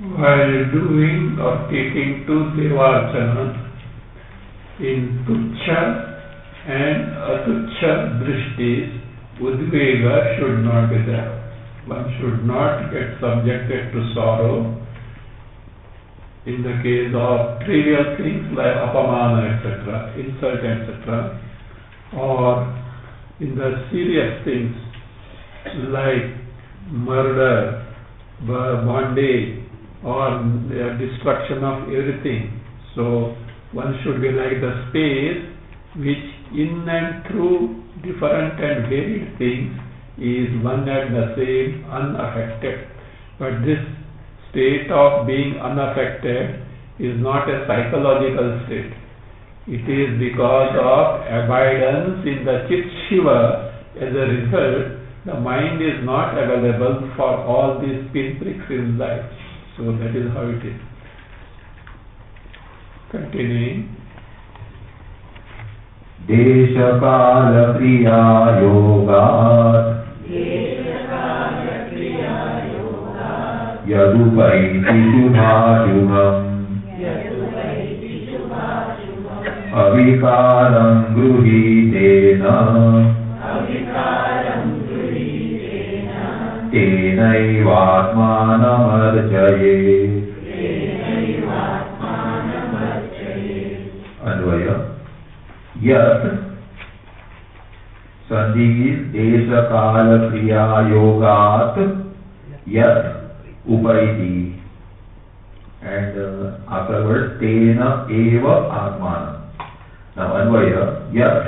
While doing or taking to Devarchana in Tuchya and Atuchya Drishtis, Udvega should not be there. One should not get subjected to sorrow in the case of trivial things like apamana, etc., insult, etc., or in the serious things like murder, bondage, or the destruction of everything. So one should be like the space which in and through different and varied things is one and the same, unaffected. But this state of being unaffected is not a psychological state. It is because of abidance in the Chit Shiva. As a result, the mind is not available for all these pinpricks in life. So that is how it is. Continuing. Desha Kala Kriya Yoga Yadupaiti Shubhashubham Avikaram Gruhitena Tenaivatmanam archaye. Anvaya. Yat Sandhi is Desha Kala Kriya Yogat Yat Upaiti, and afterwards Tena Eva Atmana. Now Anvaya. Yat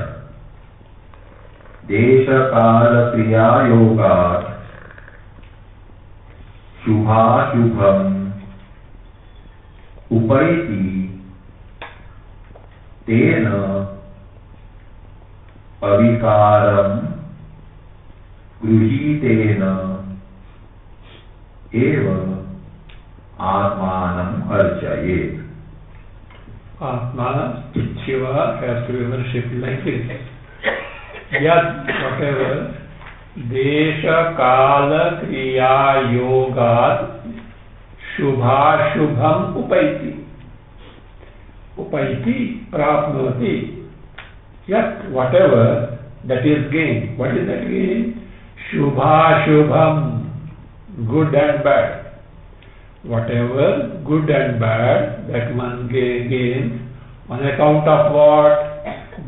Desha Kala Kriya Yogat Shubha Shubham Upaiti Tena Avikaram Gruhitena Eva Atmanam archayet. Atma, Shiva has to be worshipped like this. Yad, whatever, Desha Kala Kriya Yoga Shubha Shubham Upaiti. Upaiti Prapnoti. Yat, whatever that is gained. What is that gain? Shubha Shubham, good and bad. Whatever good and bad that one gains on account of what?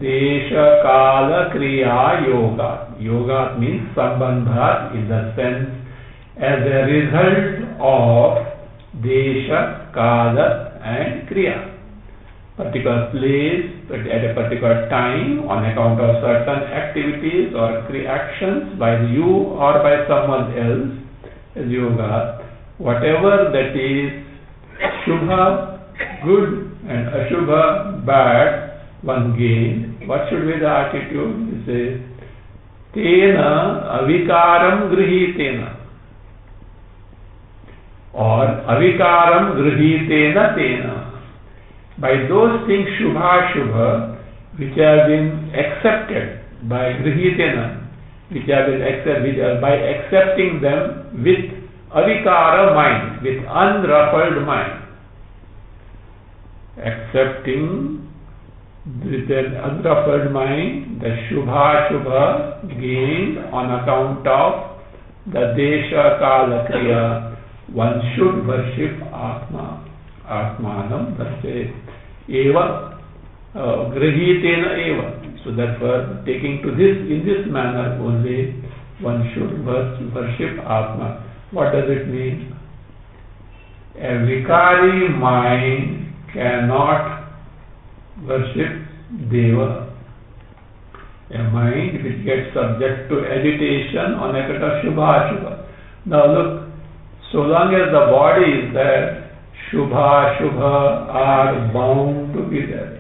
Desha Kala Kriya Yoga. Yoga means Sambandha in the sense as a result of Desha, Kala and Kriya. Particular place at a particular time on account of certain activities or actions by you or by someone else as yoga. Whatever that is Shubha, good, and Ashubha, bad, one gained. What should be the attitude? He says, Tena avikaram grihitena. Or avikaram grihitena tena. By those things Shubha, Shubha, which have been accepted by grihitena, which have been accepted, by accepting them with avikara mind, with unruffled mind. Accepting with an unruffled mind the Shubha Shubha gained on account of the Desha Kala Kriya, one should worship Atma. Atmanam Darshe Eva Grihitena Eva. So therefore, taking to this in this manner only, one should worship Atma. What does it mean? A vikari mind cannot worship Deva. A mind which gets subject to agitation on account of Shubha Shubha. Now look, so long as the body is there, Shubha Shubha are bound to be there.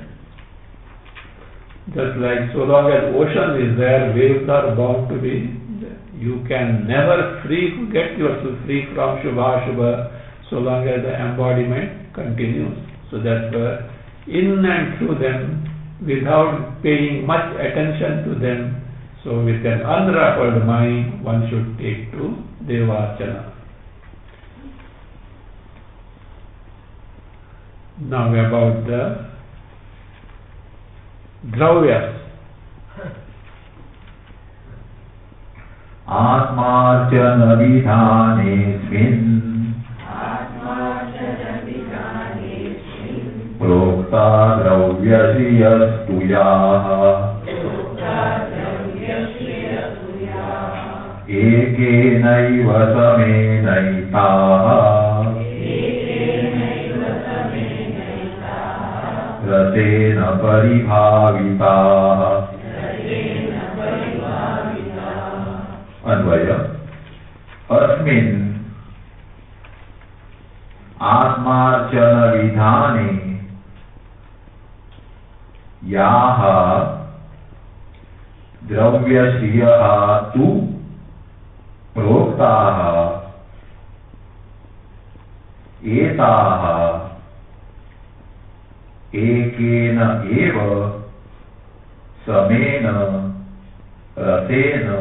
Just like so long as ocean is there, waves are bound to be there. You can never get yourself free from Shubha Shubha so long as the embodiment continues. So therefore, in and through them, without paying much attention to them, so with an unruffled mind, one should take to Devachana. Now about the Dravyas. Atmarjana vidhanesmin Prokta dravyasriyastuyaha Ekenaiva samenaitaha Rasena paribhavitaha. Anvaya Asmin Atmarjana vidhane Yaha Dravyasriyaha tu Proktaha Etaha Ekena eva samena rasena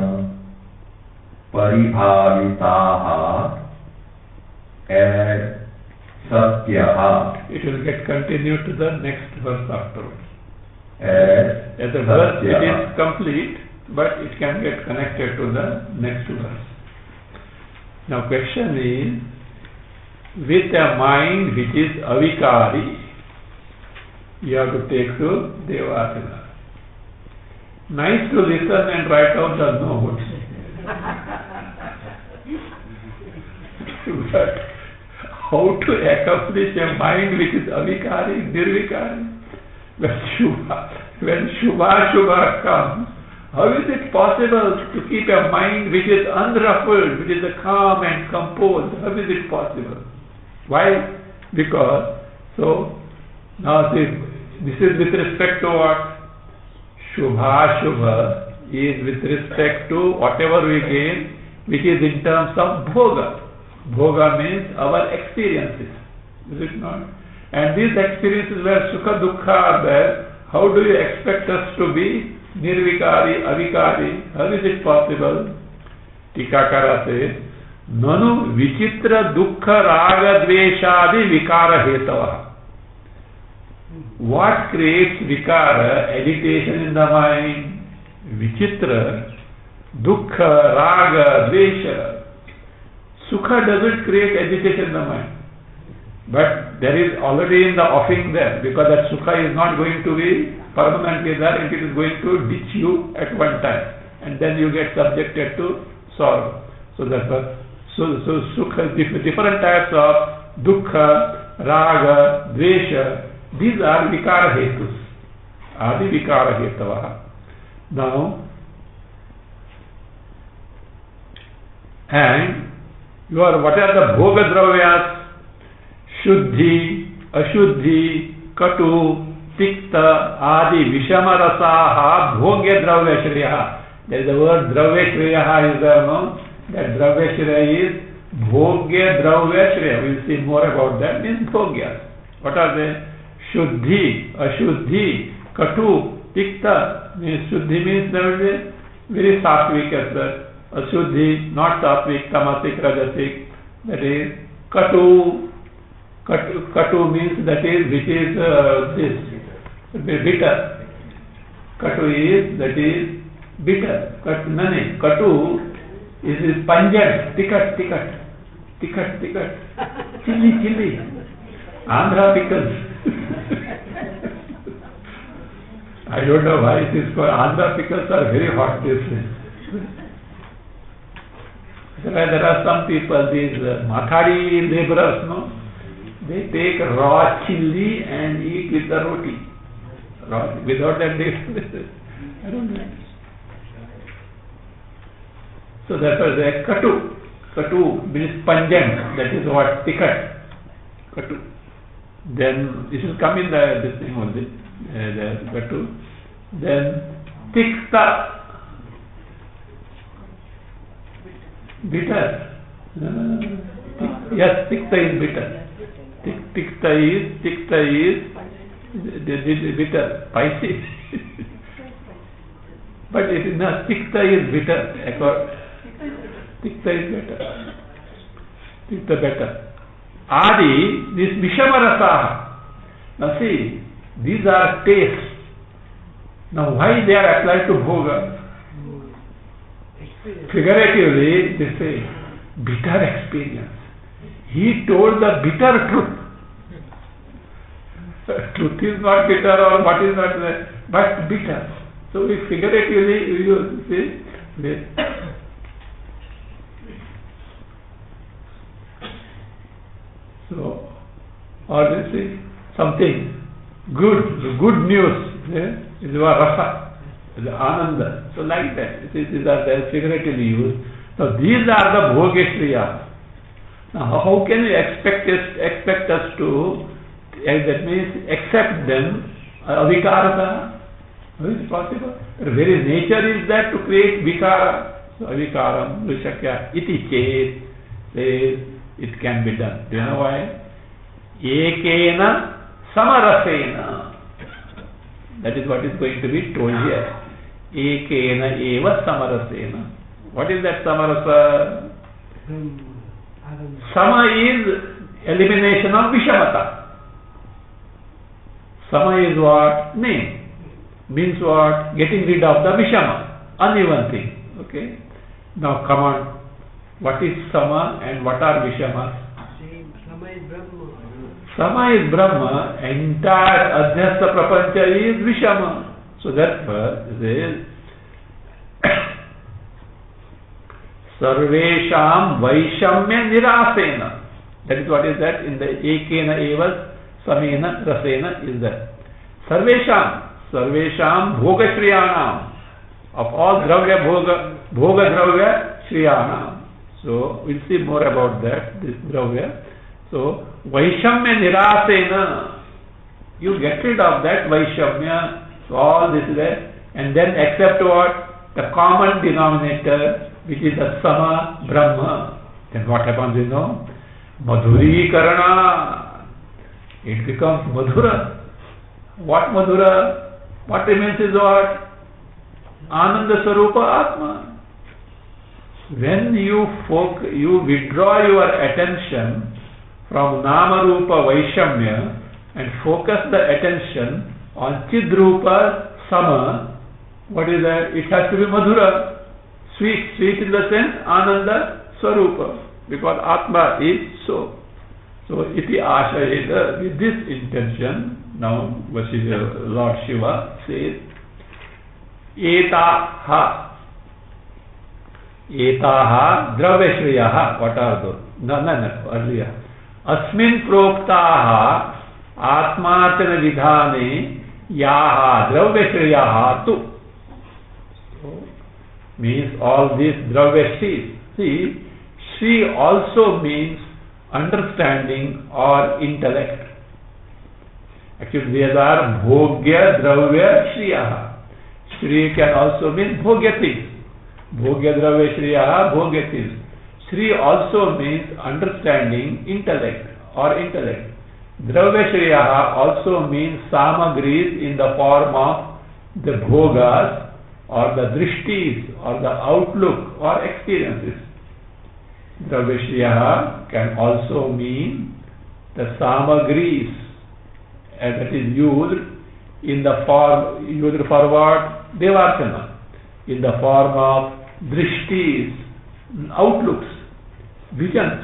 paribhavitaha and satyaha. It will get continued to the next verse afterwards. As the verse it is complete, but it can get connected to the next verse. Now question is, with a mind which is avikari, you have to take to Devachana. Nice to listen and write out the notes. But how to accomplish a mind which is avikari, nirvikari? When Shubha Shubha comes, how is it possible to keep a mind which is unruffled, which is calm and composed? How is it possible? Why? Because, now see, this is with respect to what? Shubha Shubha is with respect to whatever we gain, which is in terms of bhoga. Bhoga means our experiences. Is it not? And these experiences where Sukha Dukkha are there, how do you expect us to be Nirvikari, Avikari? How is it possible? Tikakara says, Nanu Vichitra Dukkha Raga Dveshadi Vikara Hetava. What creates Vikara? Agitation in the mind. Vichitra, Dukkha, Raga, Dvesha. Sukha doesn't create agitation in the mind. But there is already in the offing there, because that Sukha is not going to be permanently there, and it is going to ditch you at one time. And then you get subjected to sorrow. So therefore, Sukha, different types of Dukkha, Raga, Dvesha, these are Vikara Hetus. Adi Vikara Hetava. Now, and what are the Bhoga Dravyas? Shuddhi, Ashuddhi, Katu, Tikta, Adi, Vishama Rasaha, Bhogya Dravya Shriyaha. There is the word Dravya Shriyaha is there, no? That Dravya Shriya is Bhogya Dravya Shriya. We will see more about that. Means Bhogya. What are they? Shuddhi, Ashuddhi, Katu, Tikta. Means Shuddhi means there will be very sattvic as well. Ashuddhi, not sattvic, tamasik, rajasic. That is Katu. Katu means that is which is this bitter. Katu is that is bitter. Katu is pungent, tikat. Chili. Andhra pickles. I don't know why it is called. Andhra pickles are very hot this way. There are some people, these Mathadi laborers, no? They take raw chili and eat with the roti. Without that, they I don't know. So therefore, they katu. Katu means pungent. That is what tikat. Katu. Then this will come in this thing only. The katu. Then tikta. Bitter. Yes, tikta is bitter. Tikta is bitter, spicy. But it is not. Tikta is bitter. Tikta is better. Tikta better. Adi, this Vishama Rasaha. Now see, these are tastes. Now why they are applied to Bhoga? Figuratively, they say, bitter experience. He told the bitter truth. Truth is not bitter or what is not there, but bitter. So we figuratively you see this. So, or this is something good news is rasa. The ananda. So like that. These are the figuratively used. Now these are the bhogeshriya. Now how can you expect us to, that means accept them, avikarata? How is it possible? The very nature is that to create vikara. So avikaram, vishakya, iti chet, says it can be done. Do you know why? Ekena samarasena. That is what is going to be told here. Ekena eva samarasena. What is that samarasa? Sama is elimination of vishamata. Sama is what? Name. Means what? Getting rid of the vishama. Uneven thing. Okay. Now come on. What is sama and what are vishamas? Sama is Brahma. Sama is Brahma. Entire adhyastha prapancha is vishama. So therefore, there is Sarvesham Vaishamya Nirasena. That is what is that in the Ekena Eva Samena Rasena is that. Sarvesham Bhoga Shriyanam. Of all Dravya Bhoga Dravya Shriyanam. So we'll see more about that, this Dravya. So Vaishamya Nirasena. You get rid of that Vaishamya. So all this is there. And then accept what? The common denominator, which is the Sama Brahma. Then what happens, Madhuri Karana. it becomes Madhura. What Madhura? What remains is what? Ananda Swarupa Atma. When you withdraw your attention from Nama Rupa Vaishamya and focus the attention on Chidrupa Sama, what is that? It has to be Madhura. Sweet in the sense Ananda Swarupa, because Atma is so. So iti ashayeda, with this intention, now Lord Shiva says, Etaha draveshriyaha. What are those? No, earlier. Asmin proktaha atmartana vidhane yaha draveshriyaha tu. So, means all these draveshris. See, Shri also means understanding or intellect. Actually, these are bhogya dravya shriyaha. Shri can also mean bhogya things. Bhogya dravya shriyaha, bhogya things. Shri also means understanding, intellect or intellect. Dravya shriyaha also means samagris in the form of the bhogas or the drishtis or the outlook or experiences. Dravya shriyaha can also mean the samagris, and that is used in the form, used for what? Devarchana, in the form of drishtis, outlooks, visions,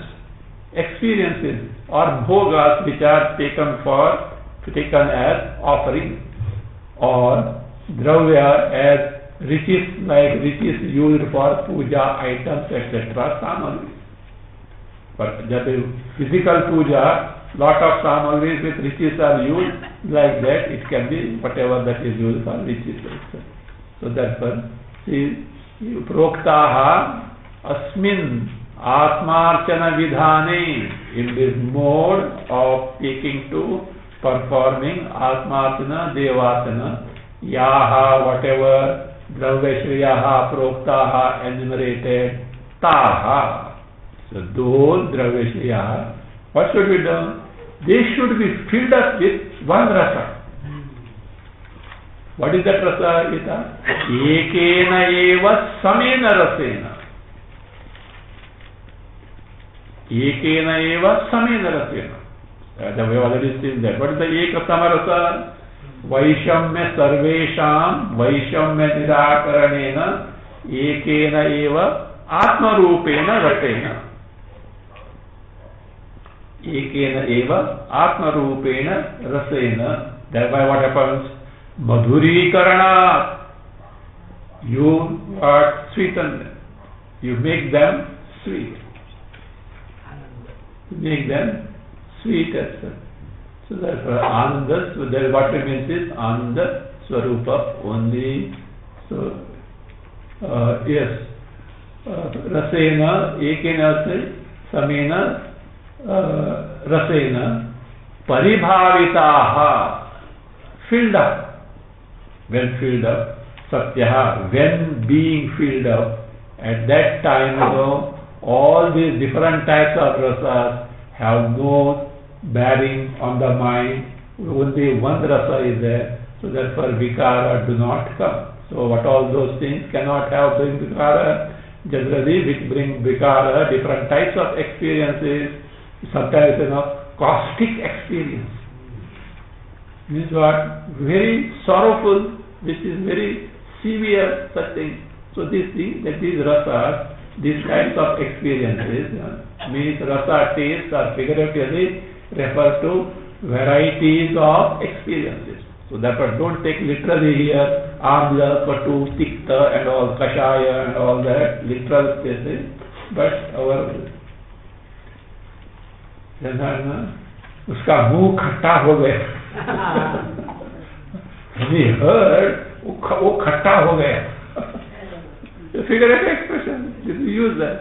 experiences, or bhogas which are taken as offering, or dravya as riches, like riches used for puja items, etc. Samagris. But that is physical puja, lot of samagris with riches are used, like that it can be whatever that is used for riches. So that's why proktaha asmin atmarchana vidhane, in this mode of taking to performing atmarchana devachana, yaha, whatever draveshriyaha proktaha enumerated, taha. So those draveshriyaha, what should be done? They should be filled up with one rasa. What is that rasa? Ita? Ekena eva samena rasena. Ekena eva samena rasena. As we have already seen that. What is the eka samarasa? Vaishamya sarvesham vaishamya nirakaranena ekena eva atma rupena rasena. Ekena eva atma rupena rasena. Thereby what happens? Madhurikaranat. You sweeten them. You make them sweet. You make them sweet as well. So therefore Ananda, so there what remains is Ananda Swarupa only. So yes, Rasena, Ekena Samena Rasena, Paribhavitaha, filled up. When filled up, Satyaha, when being filled up, at that time, all these different types of rasas have no bearing on the mind. Only one rasa is there, so therefore vikara do not come. So what all those things cannot have bring vikara. Generally, which bring vikara, different types of experiences, sometimes caustic experience. Means what? Very sorrowful, which is very severe, such thing. So these things, that these rasas, these kinds of experiences, means rasa tastes are figuratively refer to varieties of experiences. So therefore don't take literally here amla, patu, tikta and all, kashaya and all that, literal cases, but our उसका मुंह खट्टा हो गया. We heard वो खट्टा हो गया. Figurative expression, you use that.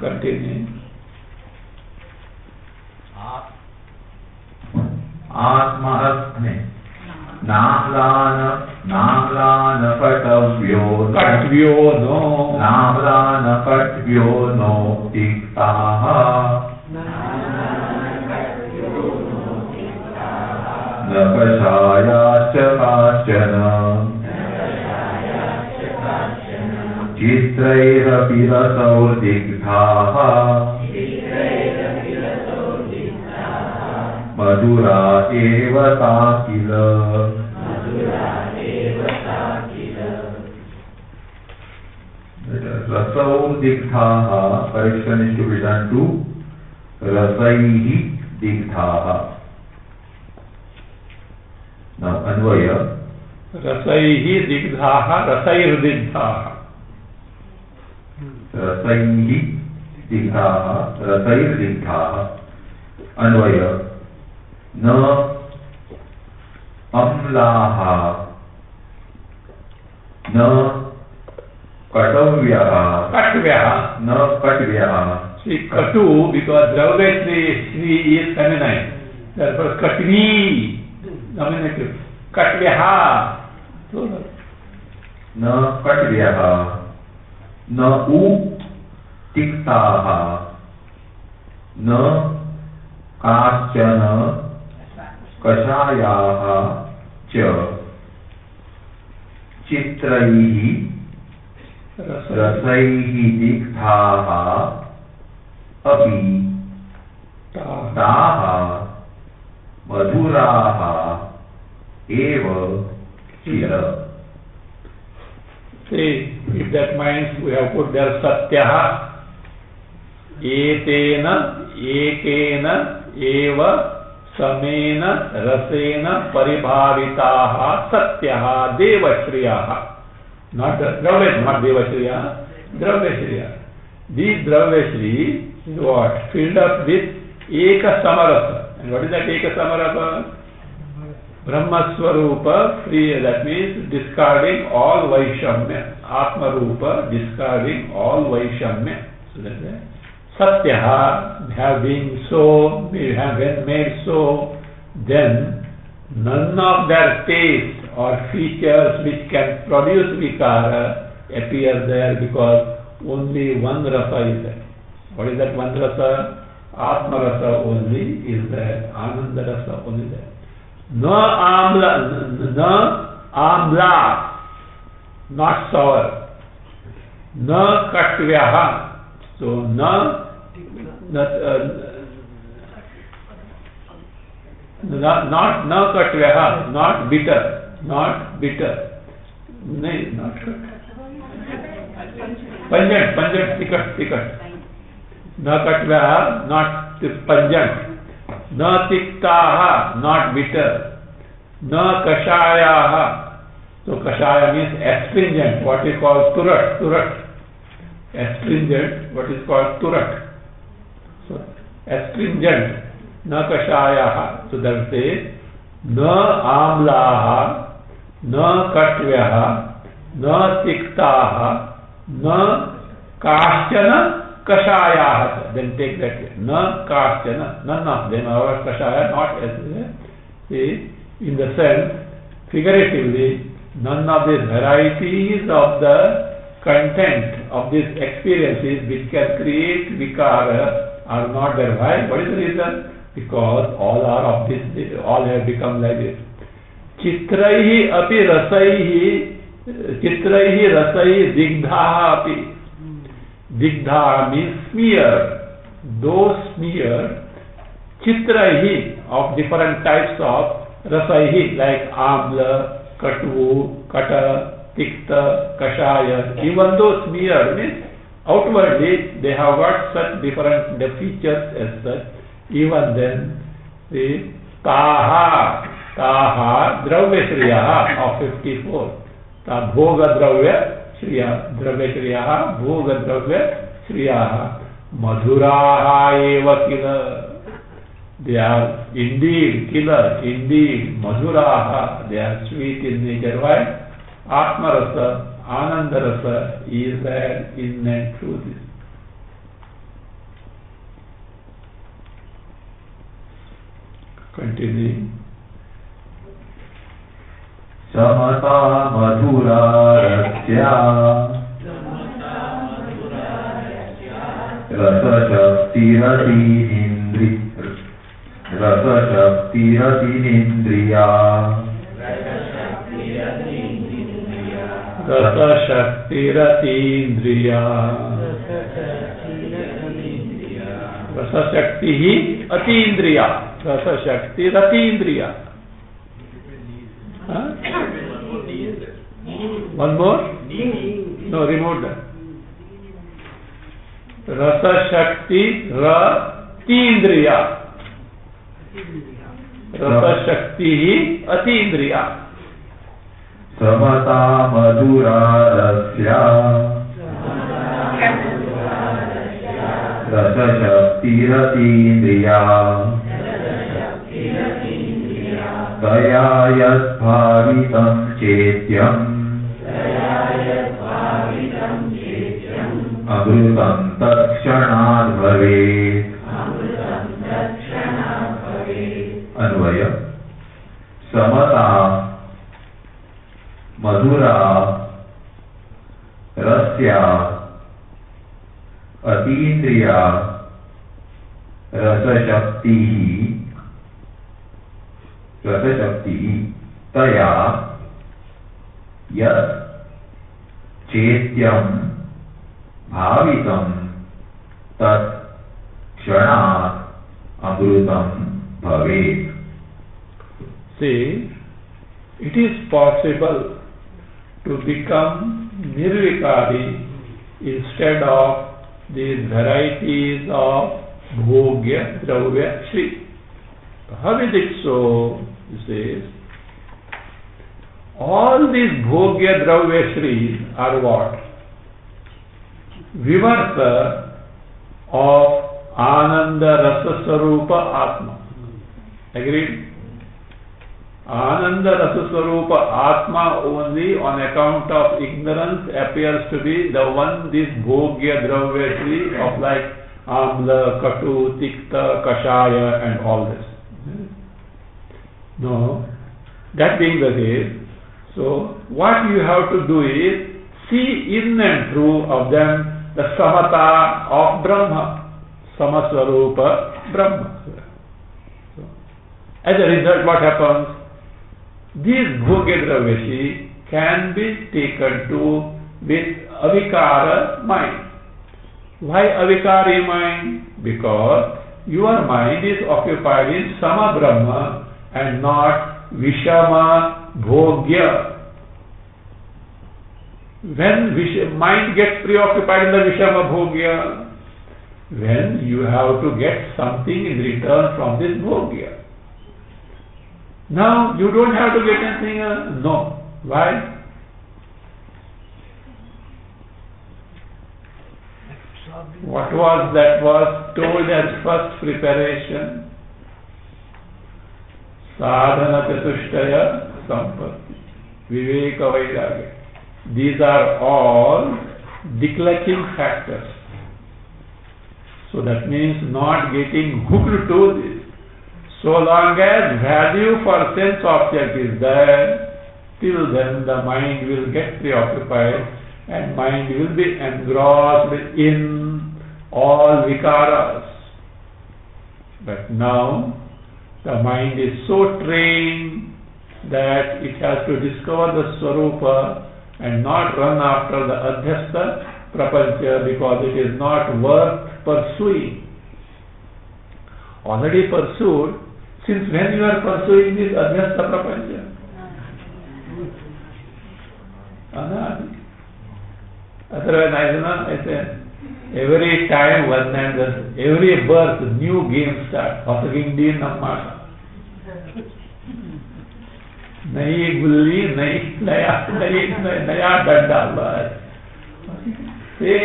Continue. आत्महस्मे नाम्लान पटव्यो नो तिक्ताः न कषायाश्च काश्चन चित्रैरपि रसौर्दिग्धाः मधुरा एव ता किल रसौर्दिग्धाः correction is to be done to रसैः दिग्धाः. Now अन्वय रसैः दिग्धाः रसैर्दिग्धाः रसैः दिग्धाः रसैर्दिग्धाः. अन्वय न अम्लाः न कटव्यः न कटव्यः. See, katu, because Draudeshri is feminine. Therefore, katvi, nominative. Katvyaha. न कटव्यः न उ तिक्ताः न काश्चन कषायाः च चित्रैः रसैः दिग्धाः अपि ताः मधुराः एव किल. See, if that means we have put there Satyaha, etena, ekena, eva, samena, rasena, paribhavitaha, Satyaha, Devashriyaha. Not Draudeshri, not Devashriyaha, Draudeshriyaha. These Draudeshri is what? Filled up with Eka Samarasa. And what is that Eka Samarasa? Brahma Swarupa, free, that means discarding all Vaishamya. Atma Rupa, discarding all Vaishamya. So that is Satyaha, have been so, have been made so, then none of their taste or features which can produce Vikara appear there, because only one rasa is there. What is that one rasa? Atma rasa only is there. Ananda rasa only there. No amla, not sour. No katvyaha, so not katvyaha, not bitter, not bitter. No, not pungent, tikat. No katvyaha, not pungent. Na tiktaha, not bitter. Na kashayaha. So kashaya means astringent, what is called turat. Astringent, what is called turat. So astringent, na kashayaha. So that says, na amlaha, na katvyaha, na tiktaha, na kaschana kashayaha. Then take that way. Na kaschana, none of them are kashaya, not as see, in the sense, figuratively, none of these varieties of the content of these experiences which can create vikara are not there. Why? What is the reason? Because all are of this, all have become like this. Chitraihi api rasaihi, chitraihi rasaihi digdhaha api. Digdha means smear. Those smear, chitraihi of different types of rasaihi, like amla, katu, kata, tikta, kashaya. Even those smear means outwardly they have got such different features as such. Even then, the taha dravya shriyaha of 54. Ta bhoga dravya shriya, dravya shriyaha, bhoga dravya shriyaha, madhuraha eva kila. They are indeed killer, indeed madhuraha, they are sweet in nature. Why? Atma rasa, ananda rasa is there in and through this. Continuing. समता मधुरा रस्या रसशक्तिरतीन्द्रि रसशक्तिरतिनिन्द्रिया रसशक्तिरतीन्द्रिया रसशक्ति ही अतीन्द्रिया रसशक्तिरतीन्द्रिया One more? No, remove that. रसशक्ति रतीन्द्रिया रसशक्ति ही अतीन्द्रिया समता मधुरा रस्या रसशक्तिरतीन्द्रिया तया यद्भावितं चेत्यम् अमृतं तत्क्षणात् भवेत् अन्वय समता मधुरा रस्या अतीन्द्रिया रसशक्ति तया यत् चेत्यं भावितं तत् क्षणात् अमृतं भवेत्. See, it is possible to become nirvikari instead of these varieties of bhogya dravya shri. How is it so? He says, all these bhogya dravya shri are what? Vivarta of Ananda Rasa Sarupa Atma. Agreed? Ananda Rasa Sarupa Atma only on account of ignorance appears to be the one, this bhogya dravya shri of like amla, katu, tikta, kashaya and all this. No, that being the case, so what you have to do is see in and through of them the samata of Brahma, samaswarupa Brahma. So, as a result, what happens? These bhogya dravyashi can be taken to with avikara mind. Why avikari mind? Because your mind is occupied in sama Brahma and not vishama bhogya. When mind gets preoccupied in the vishama bhogya, when you have to get something in return from this bhogya. Now you don't have to get anything. No. Why? What was that was told as first preparation? Sadhana chatushtaya sampatti, viveka vairagya. These are all decluttering factors. So that means not getting hooked to this. So long as value for sense object is there, till then the mind will get preoccupied and mind will be engrossed in all vikaras. But now the mind is so trained that it has to discover the Swarupa and not run after the Adhyastha Prapancha because it is not worth pursuing. Already pursued, since when you are pursuing this Adhyastha Prapancha? Anadi. Otherwise, I say, every time one and every birth, new game starts. Hosagindi Nammasha. Nayi gulli, naya danda. Say,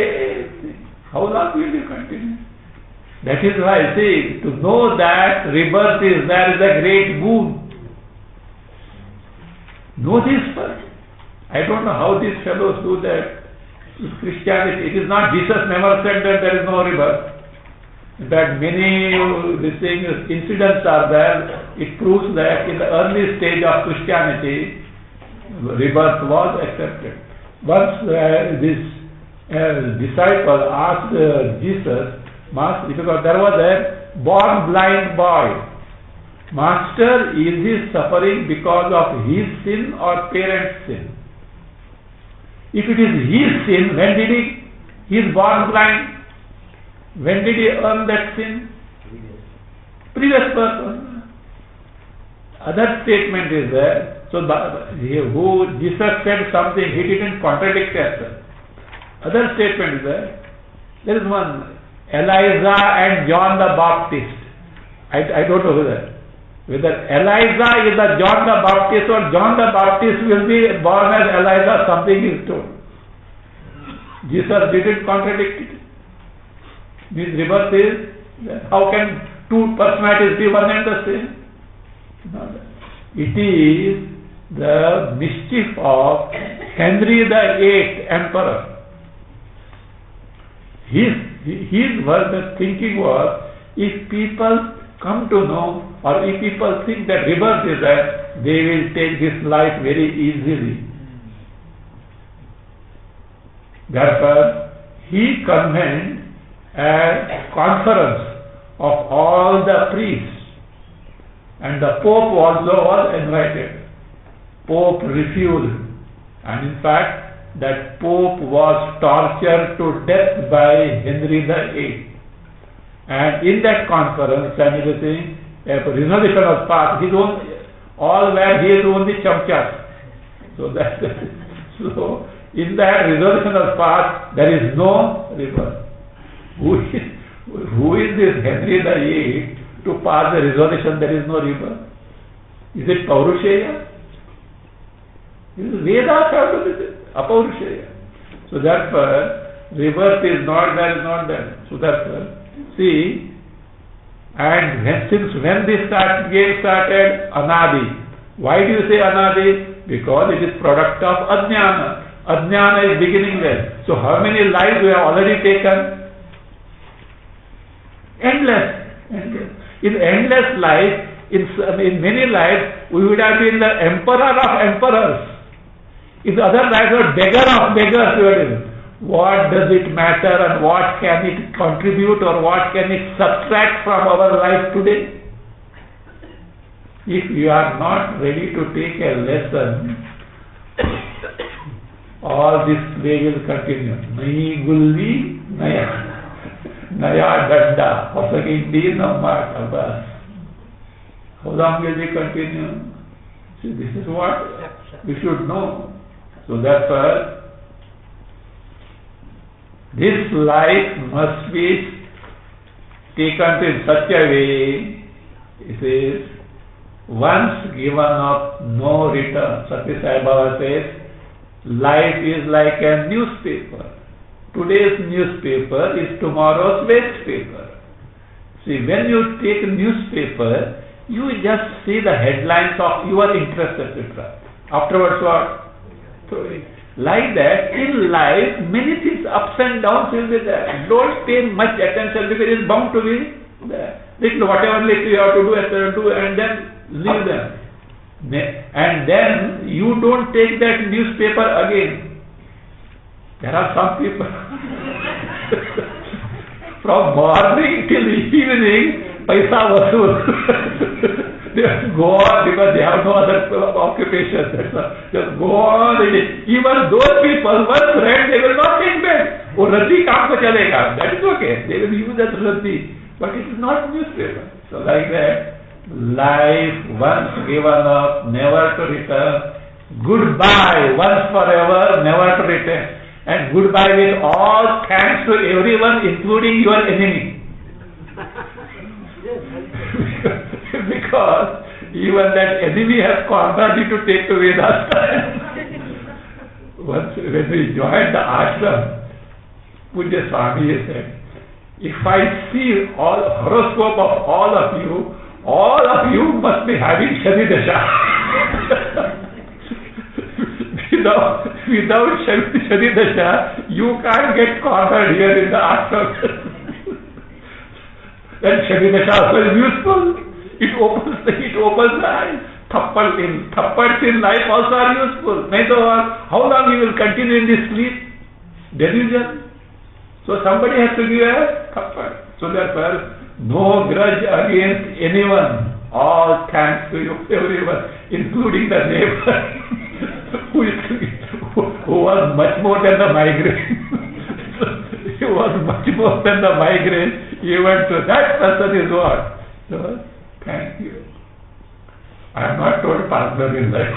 how long will you continue? That is why, see, to know that rebirth is there is a great boon. Know this first. I don't know how these fellows do that. Christianity, it is not, Jesus never said that there is no rebirth. In fact, many incidents are there. It proves that in the early stage of Christianity, rebirth was accepted. Once this disciple asked Jesus, Master, because there was a born blind boy Master, is he suffering because of his sin or parent's sin? If it is his sin, when did he is born blind? When did he earn that sin? Previous person. Other statement is there. So, who Jesus said something, he didn't contradict himself. Other statement is there. There is one, Elijah and John the Baptist. I don't know whether Elijah is the John the Baptist or John the Baptist will be born as Elijah, something is told. Jesus didn't contradict it. This rebirth is, how can two personalities be one and the same? No. It is the mischief of Henry VIII Emperor. His thinking was, if people come to know, or if people think that rebirth is there, they will take this life very easily. Therefore, he convened a conference of all the priests, and the Pope also was invited. Pope refused, and in fact, that Pope was tortured to death by Henry VIII. And in that conference and everything, a resolution was passed. All were his only chamchas. So in that resolution was passed, there is no rebirth. Who is this Henry VIII to pass the resolution there is no rebirth? Is it Paurusheya? Vedas have to be Apaurusheya. So therefore, rebirth is not there, is not there. So therefore, see, and when this game started, Anadi. Why do you say Anadi? Because it is product of Ajnana. Ajnana is beginning there. So how many lives we have already taken? Endless. In endless life, in many lives, we would have been the emperor of emperors. In the other lives, we are beggar of beggars. What does it matter and what can it contribute or what can it subtract from our life today? If you are not ready to take a lesson, all this play will continue. Nahi gulli, naya danda, hosagindi namma tabas. How long will they continue? See, this is what we should know. So therefore, this life must be taken in such a way, it is once given up, no return. Satya Sai Baba says, life is like a newspaper. Today's newspaper is tomorrow's waste paper. See, when you take a newspaper, you just see the headlines of your interest, etc. Afterwards what? Like that, in life, many things, ups and downs will be there. Don't pay much attention because it is bound to be there. Whatever you have to do, etc., do, and then leave them. And then you don't take that newspaper again. There are some people from morning till evening, paisa vasool. They go on because they have no other occupation. Just go on. Even those people, once read, they will not take back. Oh, raddi kaam ko chalega. That is okay. They will use that raddi. But it is not newspaper. So like that, life once given up, never to return. Goodbye, once forever, never to return. And goodbye with all thanks to everyone, including your enemy. Because even that enemy has cornered you to take to Vedanta. Once when we joined the ashram, Pujya Swami said, if I see all horoscope of all of you must be having Shani Dasha. Without Shani Dasha, you can't get cornered here in the ashram. Then Shani Dasha also is useful. It opens the eyes. Thappads in life also are useful. How long you will continue in this sleep? Delusion. So somebody has to give a thappad. So therefore, no grudge against anyone. all thanks to you, everyone, including the neighbor who was much more than the migraine. He was much more than the migraine. Even to that person is what? So, thank you. I am not told partner in life.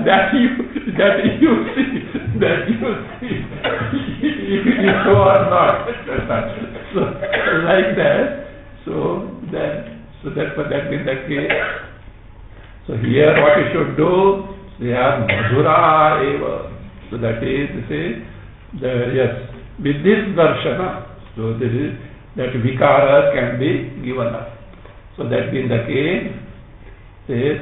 that you see, if so or not. So like that. So that means the case. So here what you should do, they have madhura eva. So that is, say, yes, with this darshana, so this is, that vikara can be given up. So that being the case, says,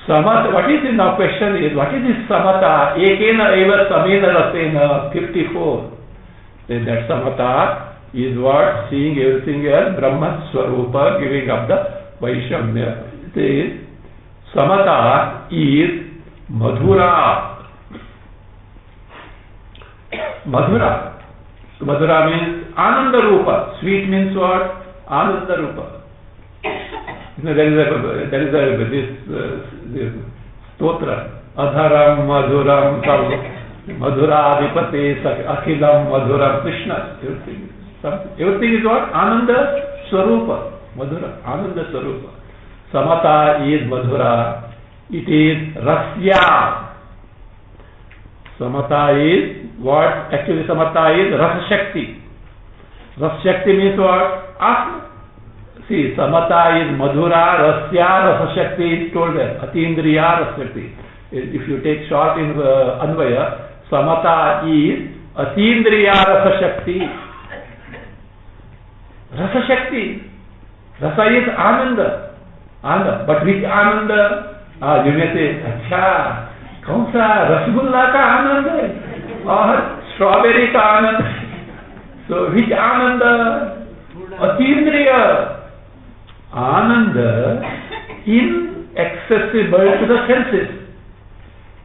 samat, what is in the question is, what is this samata? Ekena eva samena rasena, 54. Say that samata is what? Seeing everything as Brahma Swarupa, giving up the Vaishamya. It is, samata is madhura. Madhura. So madhura means Ananda Rupa. Sweet means what? Ananda Rupa. There is this stotra. Adharam madhuram madhura adipate akhilam madhuram Krishna. Everything is what? Ananda Swarupa. Madhura. Ananda Swarupa. Samata is madhura. It is rasya. Samata is what? Actually samata is rasa shakti. Rasa shakti means what? Atma. See, samata is madhura, rasya, rasa shakti is told there. Atindriya rasa shakti. If you take short in Anvaya, samata is atindriya rasa shakti. Rasa shakti. Rasa is ananda. Ananda. But which ananda? You may say, अच्छा, कौन सा रसगुल्ला का आनंद है और strawberry का आनंद? So which ananda? Atindriya. Ananda inaccessible to the senses,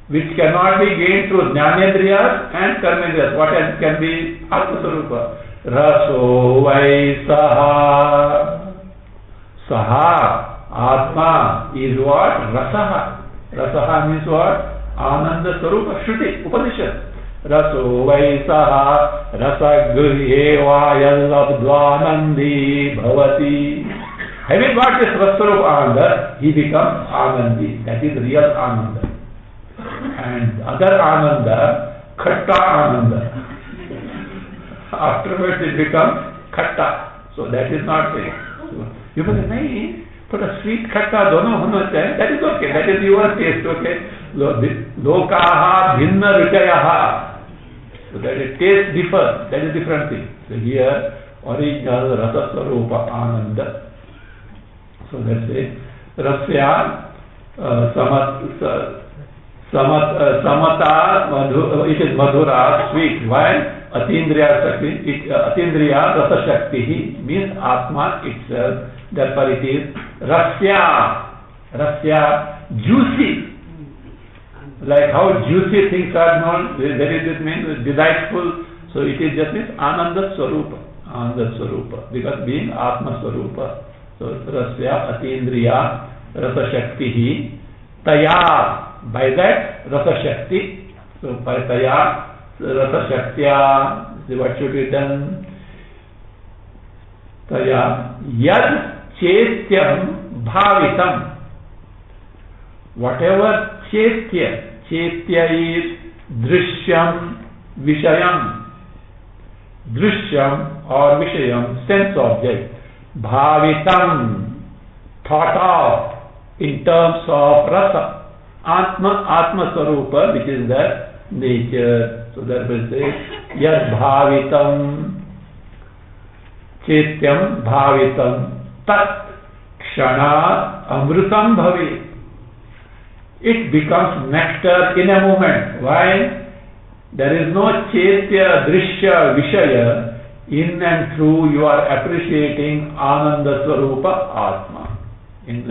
which cannot be gained through Jnanendriyas and Karmendriyas. What else can be Atma-sarupa? Raso vai saha. Saha, Atma is what? Rasaha. Rasaha means what? Ananda Sarupa. Shruti, Upanishad. Raso vai saha rasagruhye vayalabdvanandi bhavati. Having got this Rasarupa Ananda, he becomes Anandi. That is real Ananda. And other Ananda, Khatta Ananda. Afterwards it becomes Khatta. So that is not it. So, you can say, nahi, but a sweet Khatta dono hona chahiye. That is okay. That is your taste, okay. Lokaha bhinna richayaha. So that is taste differ. That is different thing. So here, original Rasa Swarupa Ananda. So let's say rasya samata it is madhura, sweet. Why? Atindriya shakti. Atindriya rasa shakti means Atma itself. Therefore it is rasya. Rasya, juicy. Like how juicy things are known, there is this means delightful. So it is just means Ananda Swarupa. Ananda Swarupa. Because being Atma Swarupa. So rasya atindriya rasa shakti taya, by that rasa shakti. So by taya rasa shaktya, what should be done? Taya yad chetyam bhavitam. Whatever chetya is drishyam vishayam. Drishyam or vishayam, sense object. Bhavitam, thought of in terms of rasa. Atma Swarupa, which is the nature. So that will say yad bhavitam chetyam bhavitam tat kshana amrutam bhavi. It becomes nectar in a moment. Why? There is no chetya, drishya, vishaya. In and through you are appreciating Ananda Swarupa Atma. In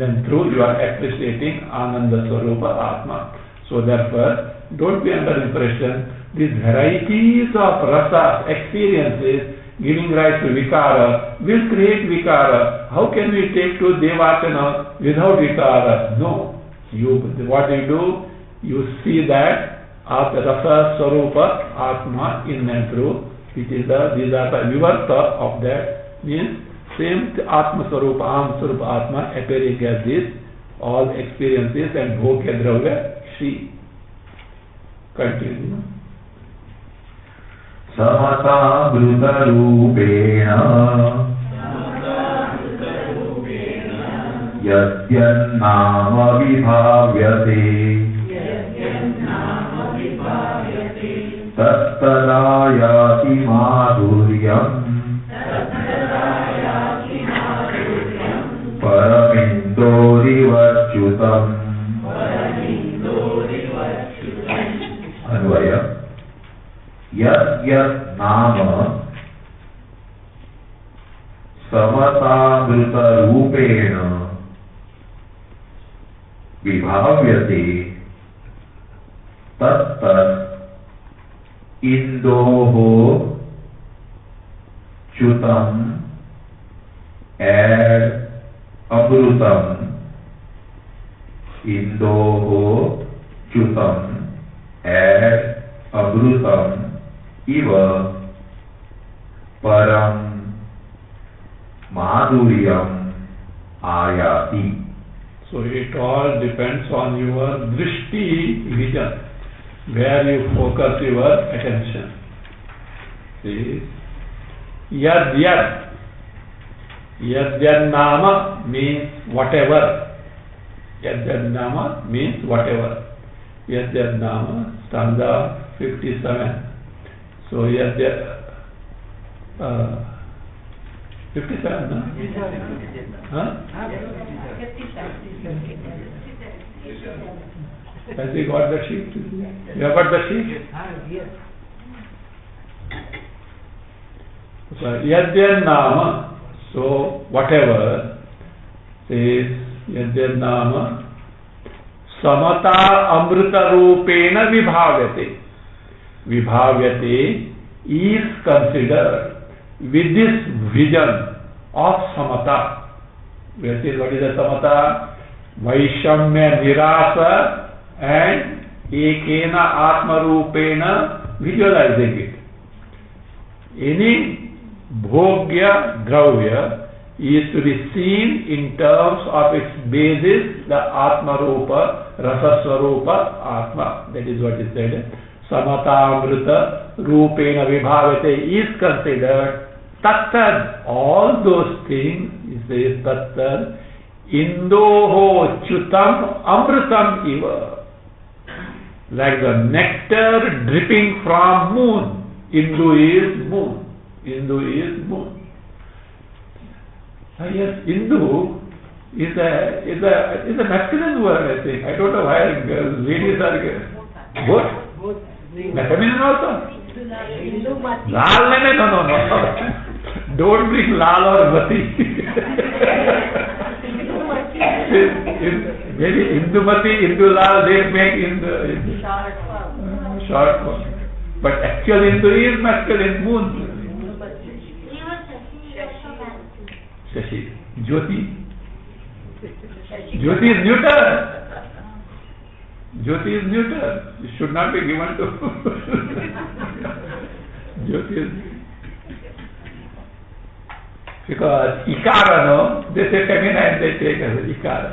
and through you are appreciating Ananda Swarupa Atma. So therefore, don't be under impression these varieties of rasa, experiences, giving rise to vikara, will create vikara. How can we take to Devachana without vikara? No. What do? You see that rasa swarupa atma in and through, which is these are the vivarta of that, means same atma swarupa, am swarupa atma appearing as this, all experiences and bhogya dravya, Shri. Continue. Samata bruta rupena yadyannama vibhavyate tattarayati madhuryam paramindorivachyutam. Anvaya. Yad nama samata rupena vibhavyate tat indoho chutam add amrutam, indoho chutam add amrutam iva param madhuryam ayati. So it all depends on your drishti, vision, where you focus your attention. See? Yad yad. Yad yad nama means whatever. Yad yad nama means whatever. Yad yad nama, stanza 57. So yad yad 57, no? Huh? Has he got the sheet? You have got the sheet? Yes. So yadyan nama, so whatever says yadyan nama samata amrita rupena vibhavyate. Vibhavyate is considered with this vision of samata. What is the samata? Vaishamya nirasa and ekena atma rupena, visualizing it. Any bhogya dravya is to be seen in terms of its basis, the atma rupa, rasa swarupa atma. That is what is said. Samata amrita rupena vibhavate is considered tattar, all those things, he says tattar, indoho chutam amritam iva, like the nectar dripping from moon. Indu is moon. Indu is moon. Yes, Indu is a masculine word, I think. I don't know why ladies are both. Both. Feminine also. Lal no. Don't bring lal or mati. Maybe Indumati, Indulal, they make in the short form. But actual Hindu is masculine, moon. Shashi. Jyoti. Jyoti is neuter. Jyoti is neuter. It should not be given to Jyoti is. Because Ikara, no, they say feminine, they take as Ikara.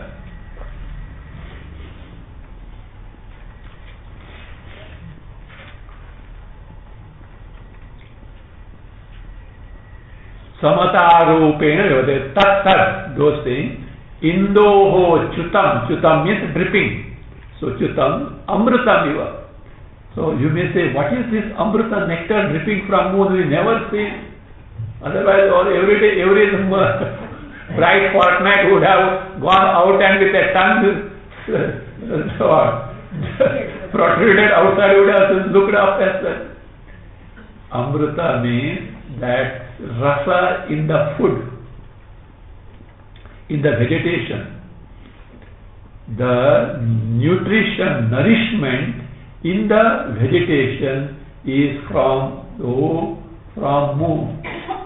Samata rupena, tat, those things. Indoho chutam, chutam means dripping. So chutam, amrutam iva. So you may say, what is this amruta nectar dripping from moon? We never see. Otherwise, every day, every bright fortnight would have gone out and with a tongue protruded outside, would have looked up as well. Amruta means that rasa in the food, in the vegetation, the nutrition, nourishment in the vegetation is from moon.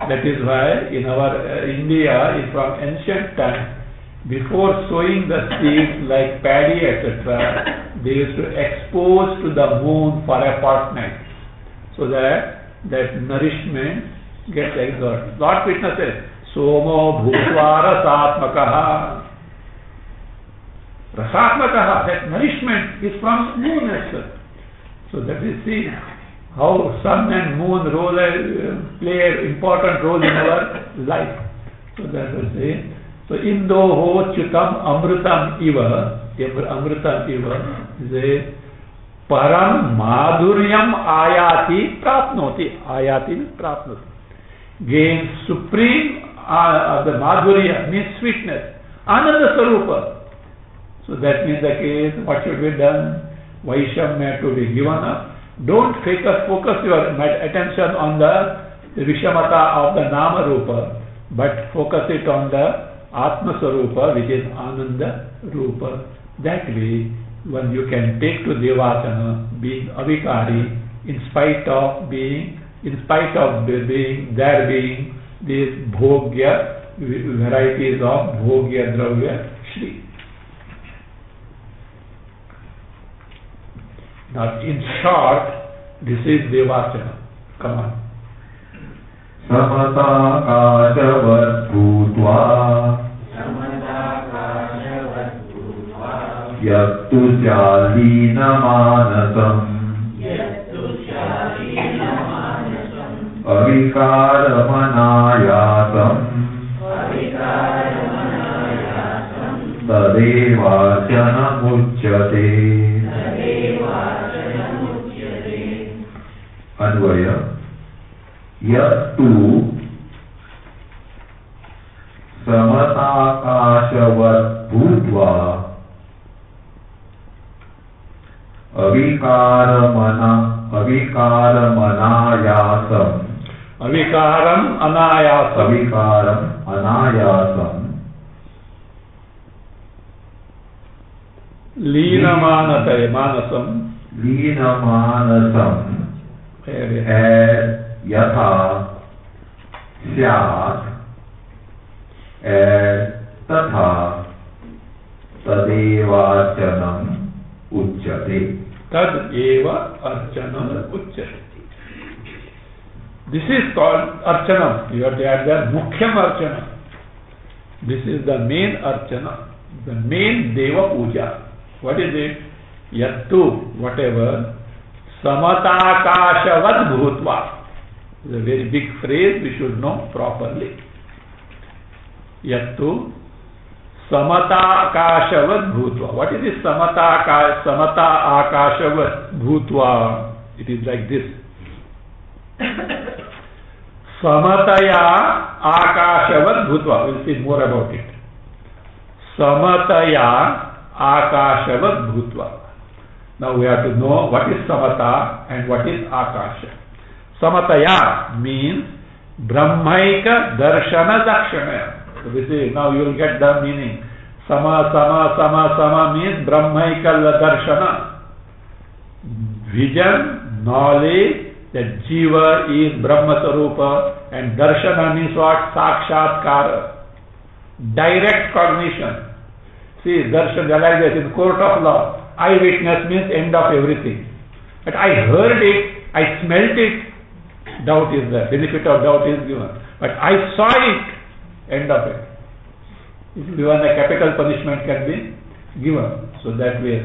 That is why in our India, is from ancient times, before sowing the seeds like paddy, etc., they used to expose to the moon for a fortnight, so that nourishment gets exerted. Lord Krishna says, Somo bhutva rasatmakaha. Rasatmakaha, that nourishment is from moon itself. So that we see how sun and moon play an important role in our life. So that we say, so Indoho Chutam Amrutam Iva, is Param Madhuryam Ayati Prapnoti. Ayati means Prapnoti. Gains supreme, the Madhurya means sweetness. Ananda Sarupa. So that means the case, what should be done? Vaishamya to be given up. Don't focus your attention on the Vishamata of the Nama Rupa, but focus it on the Atma Sarupa, which is Ananda Rupa. That way, when you can take to Devachana, being avikari, in spite of there being these bhogya, varieties of bhogya dravya shri. Now, in short, this is Devachana. Come on. Samatakajavat bhutva yattu jalina manasam avikaramanayasam tadevachana muchyate. Advaya yattu samatakashavat bhutva Avikaram anayasam Linamanasam yatha syat tatha tadevachanam uchyate. Tadeva archanam uchyate. This is called archanam. You have to add there mukhyam archanam. This is the main archana, the main deva puja. What is it? Yattu, whatever, samatakashavat bhutva. It's a very big phrase, we should know properly. Yattu samatakashavat bhutva. What is this samata akashavat bhutva? It is like this. Samataya akashavat bhutva. We'll see more about it. Samataya akashavat bhutva. Now we have to know what is samata and what is akasha. Samataya means brahmaika darshana dakshana. So this is, now you will get the meaning. Sama means brahmaika darshana. Vision, knowledge that jiva is Brahma Sarupa, and darshana means what? Sakshatkara. Direct cognition. See, darshan, like that in court of law. Eyewitness means end of everything. But I heard it, I smelt it, doubt is there, benefit of doubt is given. But I saw it, end of it. Even a capital punishment can be given. So that way.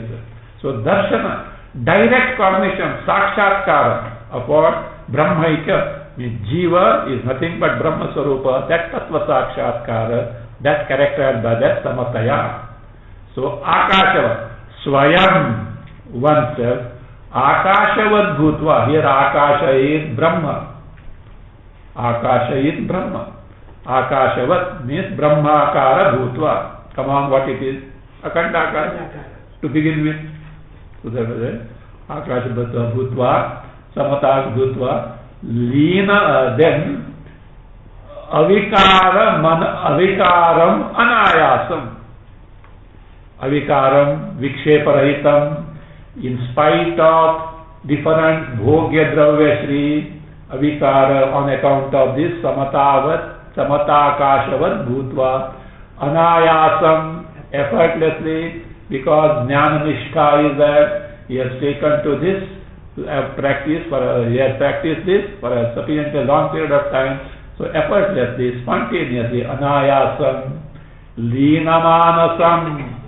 So darshana, direct cognition, sakshatkara of what? Brahmaika means jiva is nothing but Brahma Sarupa, that tattva sakshatkara, that characterized by that samataya. So akashava, swayam, oneself, akashavad bhutva, here akasha is Brahma. Akasha is Brahma. Akashavat means brahmakara bhutva. Come on, what it is? Akandakara. To begin with. So that was it. Akashavat bhutva, samatak bhutva, lina, then avikaram anayasam. Avikaram, viksheparahitam, in spite of different bhogya dravya shri avikara on account of this samatakasavat bhutva anayasam, effortlessly, because jnana nishtha is there, he has taken to this practice, he has practiced this for a sufficiently long period of time, so effortlessly, spontaneously, anayasam, linamanasam,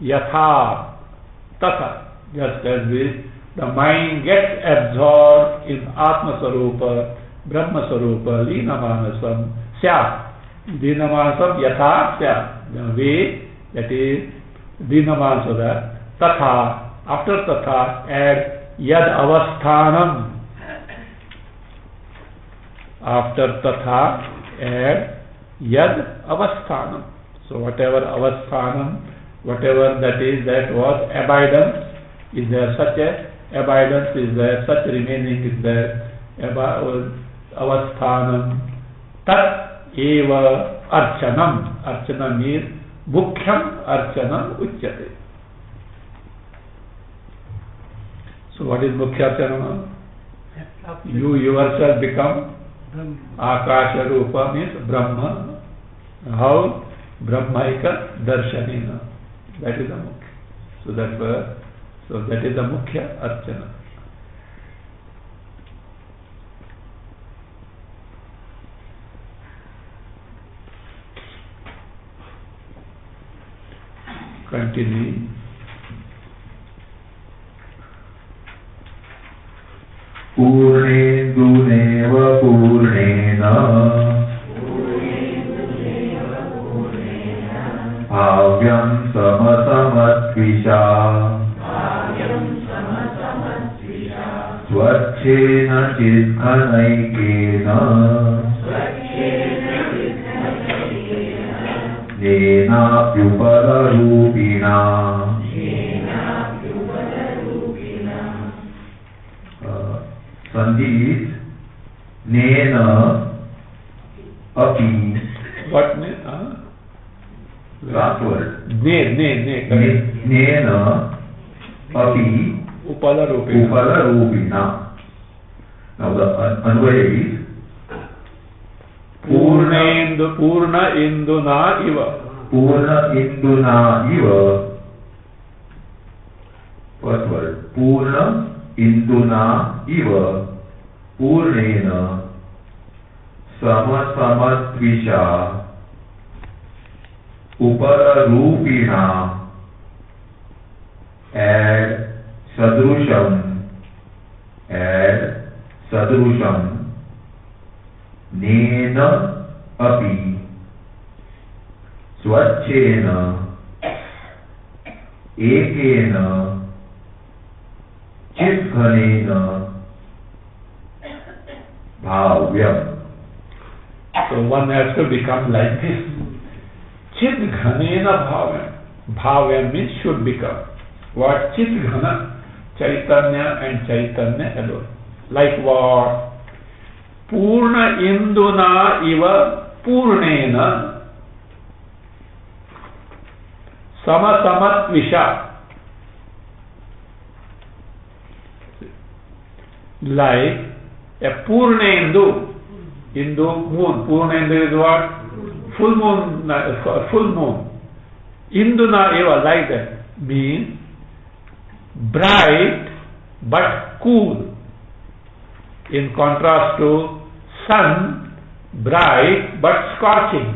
yatha, tatha, just as this, the mind gets absorbed in Atma Sarupa, Brahma Sarupa, linamanasam, sya, linamanasam, yatha, sya, the way that is, linamanasam, tatha, after tatha, add yad avasthanam. After tatha, add yad avasthanam. So whatever avasthanam, whatever that is, that was abidance, is there such a abidance, is there such remaining, is there avasthanam, tat eva archanam. Archanam means mukhyam archanam uchyate. So what is Mukhya Archana? You yourself become Akasha Rupa, means Brahma. How? Brahmaika Darshanina. That is the Mukhya. So that is the Mukhya Archana. Continuing. पूर्णेन्दुनेव पूर्णेन भाव्यं समसमत्विषा स्वच्छेन चिद्घनैकेन नेनाप्युपलरूपिणा Sandhi is nena api. What ne? Last word. Nena api Upalarupina. Now the Anvaya is Purna Induna Iva. Purna Induna Iva. First word. Purna Induna Iva. Purnena Samasamatvisha Upararupina. Add Sadrusham Nena Api Swachena Ekena Chitghanena Bhavyam. So one has to become like this. Chitghanena Bhavyam. Bhavyam means should become. What? Chitghana? Chaitanya and Chaitanya alone. Like what? Purna Induna Iva Purnena Samasamatvisha. Like a Purnendu, Hindu moon. Purnendu is what? Full moon. Induna eva, like that, means bright but cool. In contrast to sun, bright but scorching.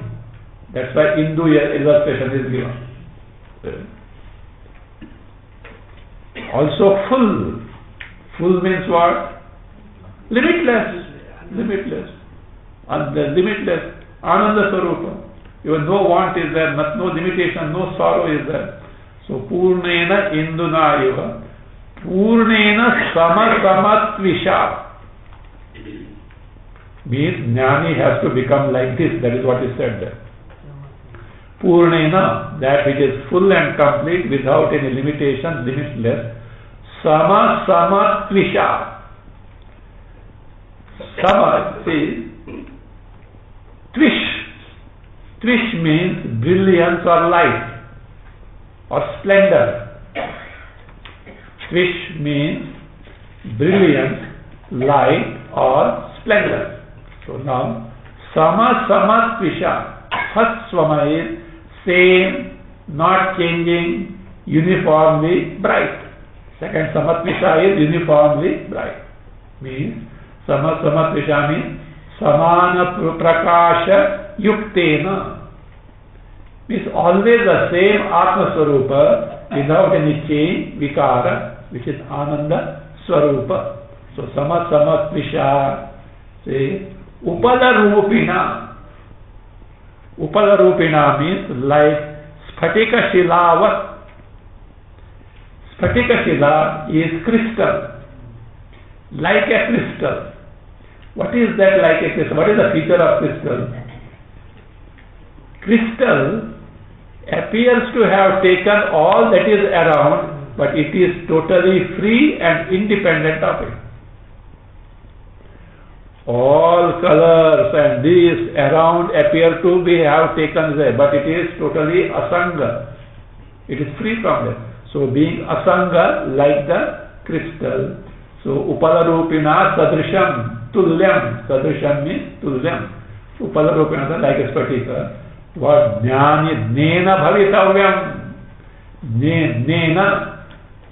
That's why Hindu illustration is given. Also full. Full means what? Limitless. And the limitless Ananda Sarupa. Even no want is there, no limitation, no sorrow is there. So Purnena Induna Iva. Purnena Samasamatvisha. Means Jnani has to become like this. That is what is said there. Purnena, that which is full and complete without any limitation, limitless. Samasamatvisha. Sama, see, Tvish. Tvish means brilliance or light or splendor. Tvish means brilliance, light or splendor. So now, sama sama tvisha. First swama is same, not changing, uniformly bright. Second samatvisha is uniformly bright. Means samatvisha means samana prakasha yuktena. Means always the same Atma Swarupa without any change, vikara, which is Ananda Swarupa. So samatvisha, say Upada Rupina. Upada Rupina means like Sphatika Shilavat. Sphatika Shila is crystal, like a crystal. What is that like a crystal? What is the feature of crystal? Crystal appears to have taken all that is around, but it is totally free and independent of it. All colors and these around appear to be have taken there, but it is totally asanga. It is free from them. So being asanga like the crystal. So upalarupina sadrisham tulyam. Sadrisham means tulyam. Upalarupina like a spatika. What jnani jnena bhavitavyam. Jnena.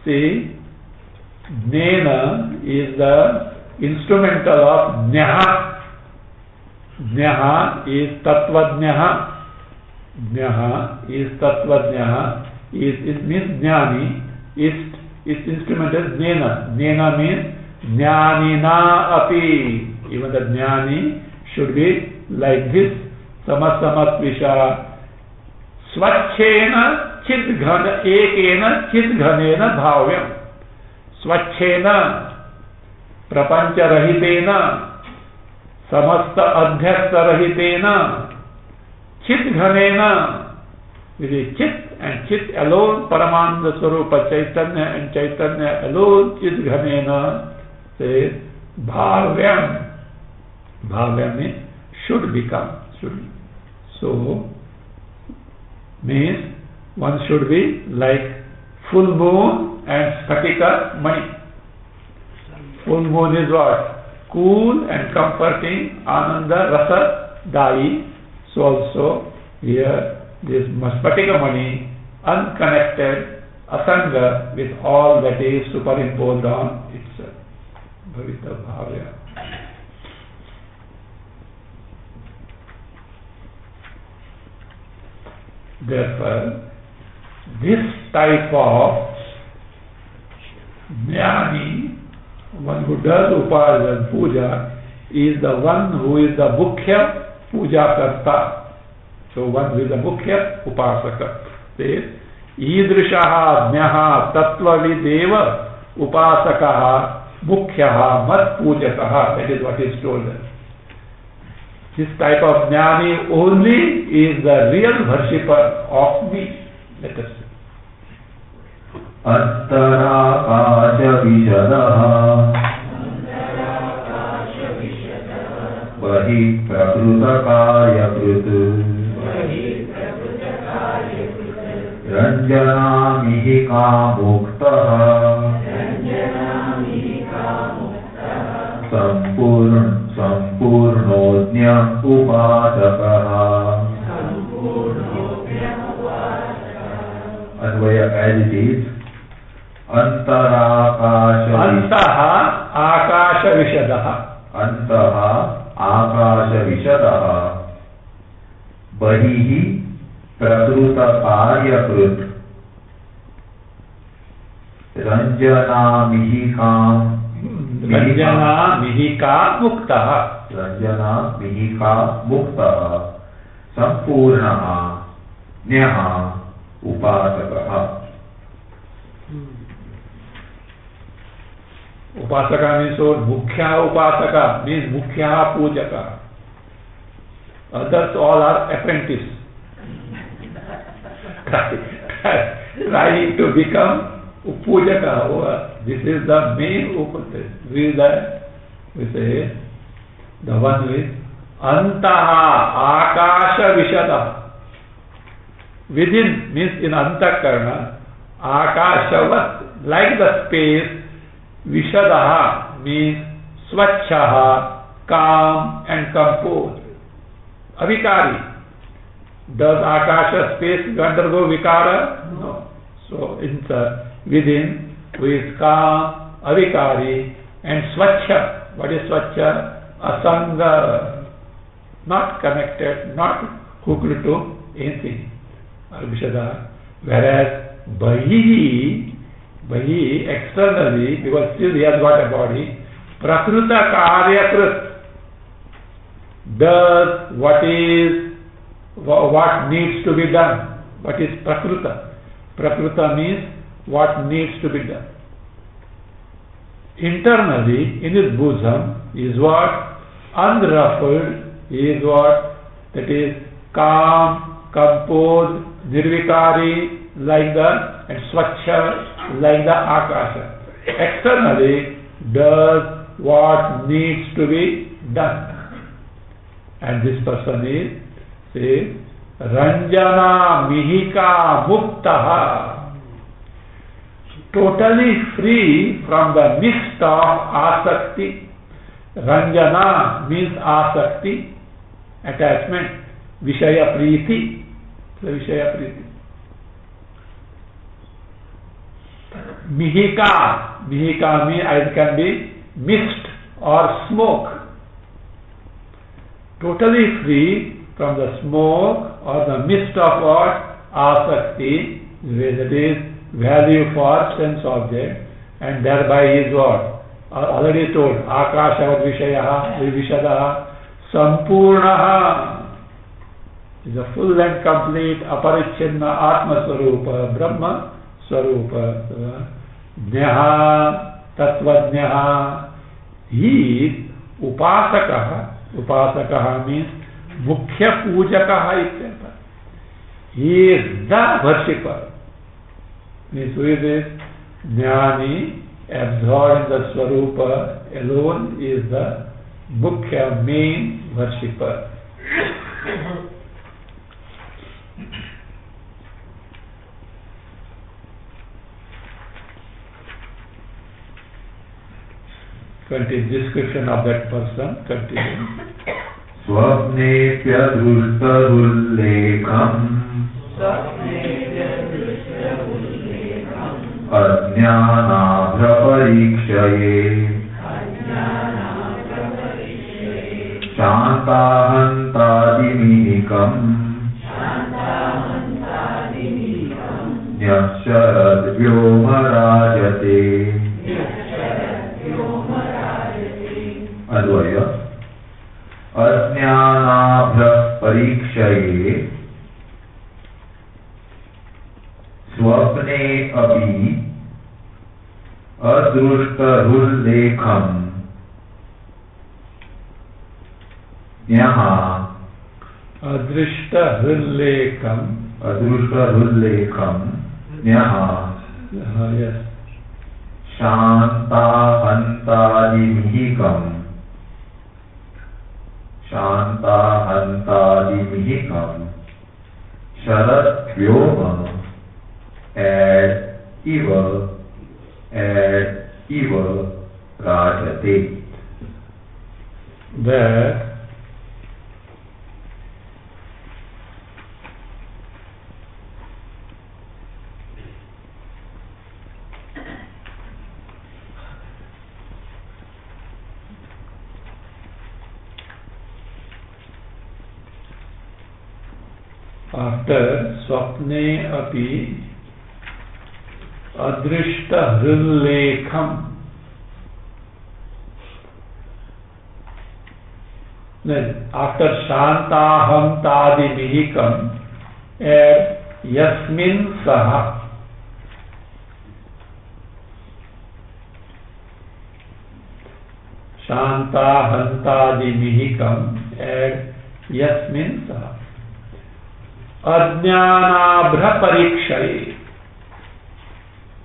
See, jnena is the instrumental of jnaha. Jnaha is tattvajnaha. Jnaha is tattvajnaha. It means jnani. Its instrument is jnana. Jnana means jnanina api. Even the jnani should be like this. Samatvisha. Swachena chidghana ekena chidghanena bhavyam. Swachena prapancha rahitena samasta adhyasta rahitena chidghanena. With a chit and chit alone, Paramananda Swarupa Chaitanya and Chaitanya alone, chit ghanena, says bhavyam. Bhavyam means should become. Should. So, means one should be like full moon and Sphatika mani. Full moon is what? Cool and comforting, Ananda Rasa Dai. So also here this Sphatika mani, unconnected, asanga, with all that is superimposed on itself. Bhavita Bhavya. Therefore, this type of jnani, one who does upasana puja, is the one who is the mukhya puja karta. So one who is a mukhya upasaka. Says, idrishaha jnaha tattvavideva upasakaha mukhyaha mat pujakaha. That is what is told there. This type of jnani only is the real worshipper of me. Let us see. Attarakaasha vishadaha vahi prakruta karya krutu ranjana mihika muktaha sampurnodnya upasakaha. Anvaya as it is. Antaha akasha vishadaha. Antaha akasha vishadaha. Bahihi prakruta karya krut. Ranjana mihika muktaha. Ranjana mihika muktaha. Sampurnaha nyaha upasakaha. Upasaka means mukhya upasaka means mukhya pujaka. Others all are apprentice. Trying to become upujaka. This is the main upasaka. We say the one with antaha akasha vishada. Within means in antakarna, akashavat, like the space Vishadaha means Swachchaha, calm and composed. Avikari. Does Akasha space undergo Vikara? No. So within, who is calm, Avikari, and Swachcha. What is Swachcha? Asanga. Not connected, not hooked to anything. Vishadaha. Whereas Bahihi, externally, because still he has got a body, Prakruta Karyakrit, does what needs to be done. What is Prakruta? Prakruta means what needs to be done. Internally, in his bosom, is what? Unruffled, is what? That is calm, composed, nirvikari, like and swachha, like the Akasha. Externally, does what needs to be done. And this person is, say, Ranjana Mihika Muktaha, totally free from the mist of Asakti. Ranjana means Asakti, attachment, Vishaya Priti. The Vishaya Priti. Mihika means it can be mist or smoke. Totally free from the smoke or the mist of what? Asakti, that is value for sense object, and thereby is what? Already told, Akasha Vishayaha, Vishadaha, Sampurnaha is a full and complete Aparichinna Atma Swarupa, Brahma Swarupa, Jnaha, Tattvajnaha. He is Upasakaha. Upasakaha means Mukhya Pujakaha itself. He is the worshipper. Means who is this? Jnani, absorbed in the Swarupa alone, is the Mukhya, main worshipper. Continue description of that person. Continue. Swapnepya drushtarullekam Ajnanabhraparikṣaye Shantahantadimihikam Nyasharad Vyomarajate. Advaya Ajnanabhraparikṣaye Swapne api adrushtarullekam Nyaha Adrushtarullekam Nyaha yes. Shantahantadimihikam Sharat Vyoma ad eva rajate. That after swapne api adrushtarullekam, then after shantaham tadimihikam add yasmin saha. Shantahantadimihikam add yasmin saha. Ajnanabhraparikṣaye,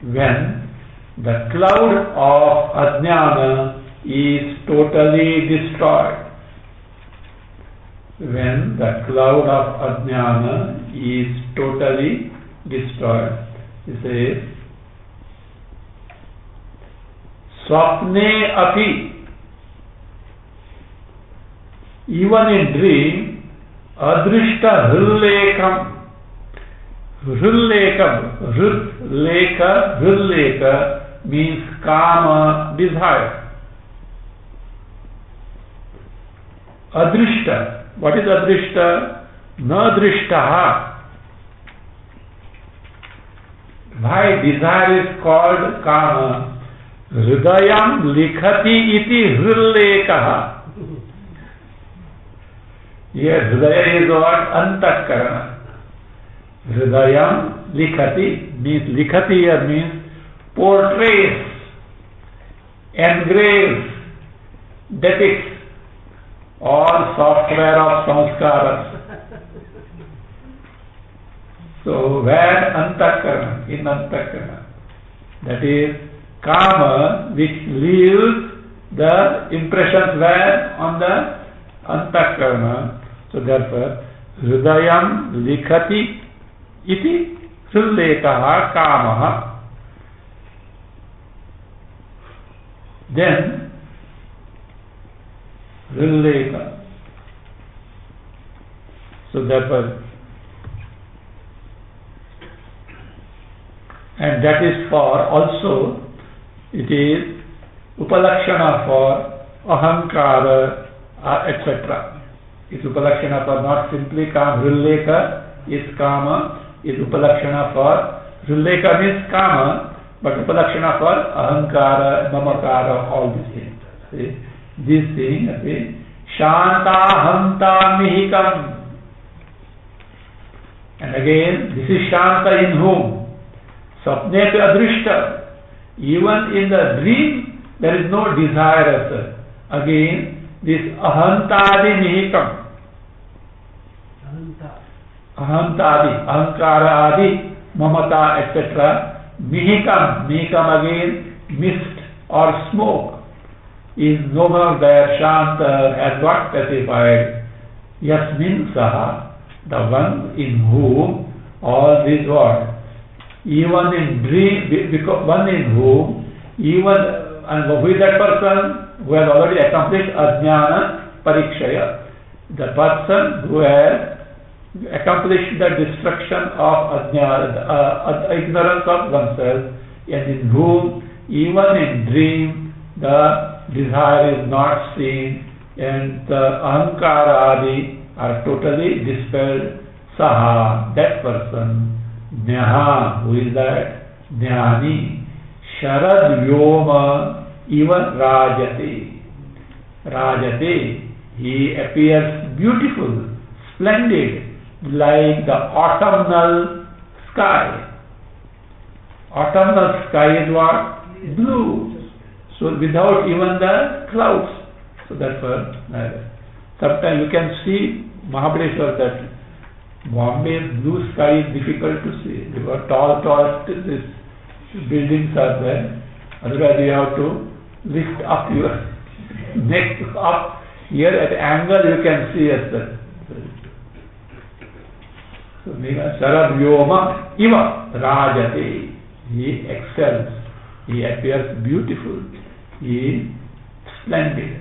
when the cloud of ajnana is totally destroyed. When the cloud of ajnana is totally destroyed. It says Swapne api. Even in dream, adrishta hrullekam. Hrullekam. Hrulleka means kama, desire. Adrishta. What is adrishta? Na drishtaha. Why desire is called kama? Hridayam likhati iti hrullekaha. Here hridaya is what? Antakarana. Hridayam likhati means, likhati here means portrays, engraves, depicts all software of samskaras. So where antakarana, in antakarana, that is kama, which leaves the impressions where? On the antakarana. So therefore hridayam likhati iti hrullekaha kamaha. Then hrulleka. So therefore, and that is for also, it is upalakshana for ahankara, etc. It's upalakshana for not simply kama. Hrulleka is kama, is upalakshana for, hrulleka means kama, but upalakshana for ahankara, mamakara, all these things. See? This thing, see? Shanta hanta mihikam. And again, this is shanta in whom? Sapne pe adrishta. Even in the dream, there is no desire as such. Again, this ahantadi mihikam. Ahantadi, ahankara adi, mamata, etc. Mihikam, mihikam again, mist or smoke, is no more there. Shanta has got specified. Yasmin saha, the one in whom all these words. Even in dream, because one in whom, even, and who is that person? Who has already accomplished ajnana parikshaya. The person who has accomplished the destruction of ajnana, ignorance of oneself, and in whom, even in dream, the desire is not seen, and the ahankara adi are totally dispelled. Saha, that person. Jnaha, who is that? Jnani. Sharad Vyoma, even Rajate. Rajate, he appears beautiful, splendid, like the autumnal sky. Autumnal sky is what? Blue. So without even the clouds. So therefore, sometimes you can see Mahabaleshwar that Bombay's blue sky is difficult to see. Because tall these buildings are there. Otherwise you have to lift up your neck up. Here at angle you can see as that. So Sarad Vyoma Iva Rajate. He excels. He appears beautiful. He is splendid.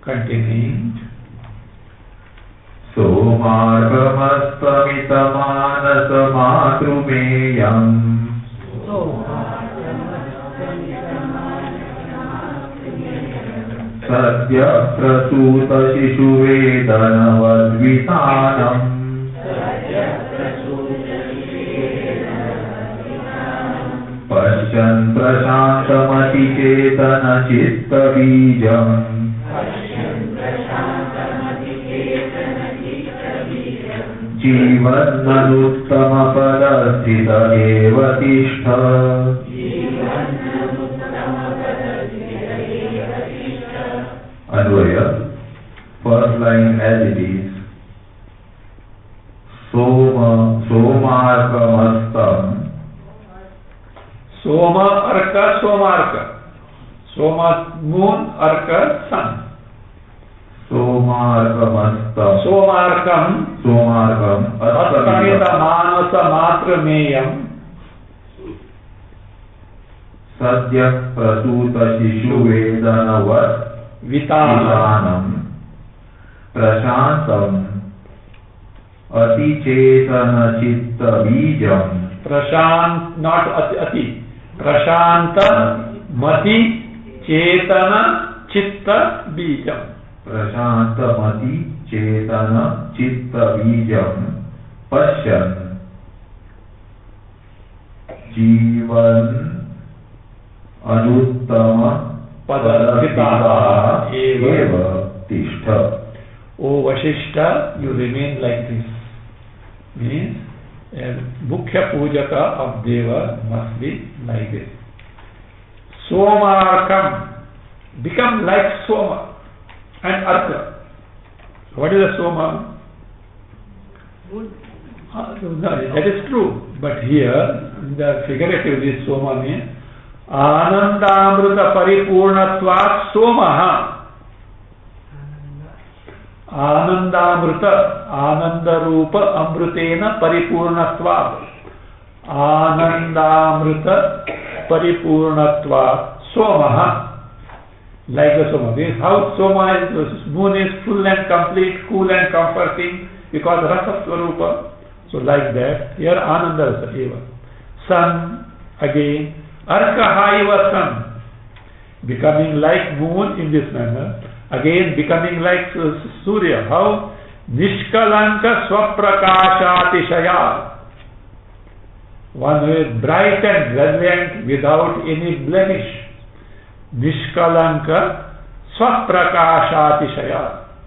Continuing. Somargamastamitamanasamatrumeyam Sadya prasuta shishuvedanavadvitanam Pashyan prashantamatichetana chitta-bijam Jivan-nanuttama-padasthita eva tishtha. Advaya, first line as it is. Somarkamastam. Soma, Arka, Somarka. Soma, moon, Arka, sun. Somarkamastam. Somarkam. Somarkam. Astamita manasa matrameyam. Sadya prasuta shishu vedanavat vitanam prashantam atichetana chitta bijam. Prashant, not ati. Prashanta mati chetana chitta bijam. Prashanta mati chetana chitta bijam pasyan jivan anuttama padasthitaha eva tishtha. O Vashishta, you remain like this. Means a Mukhya Pujaka of Deva must be like this. Somarkam, become like Soma and Arka. What is a Soma? Wood. No, that is true. But here, the figurative is Soma means Anandamruta Paripurnatvat Somaha. Anandamruta, Anandarupa Amrutena Paripurnatvat. Anandamruta Paripurnatvat Somaha. Like the Soma. This is how Soma is, the moon is full and complete, cool and comforting because Rasa Swarupa. So like that, here Ananda Rasa Eva. Sun, again, Arkahaiva Sun, becoming like moon in this manner. Again, becoming like Surya. How? Nishkalanka Swaprakashatishaya. One who is bright and brilliant without any blemish. Nishkalanka Swaprakashatishaya.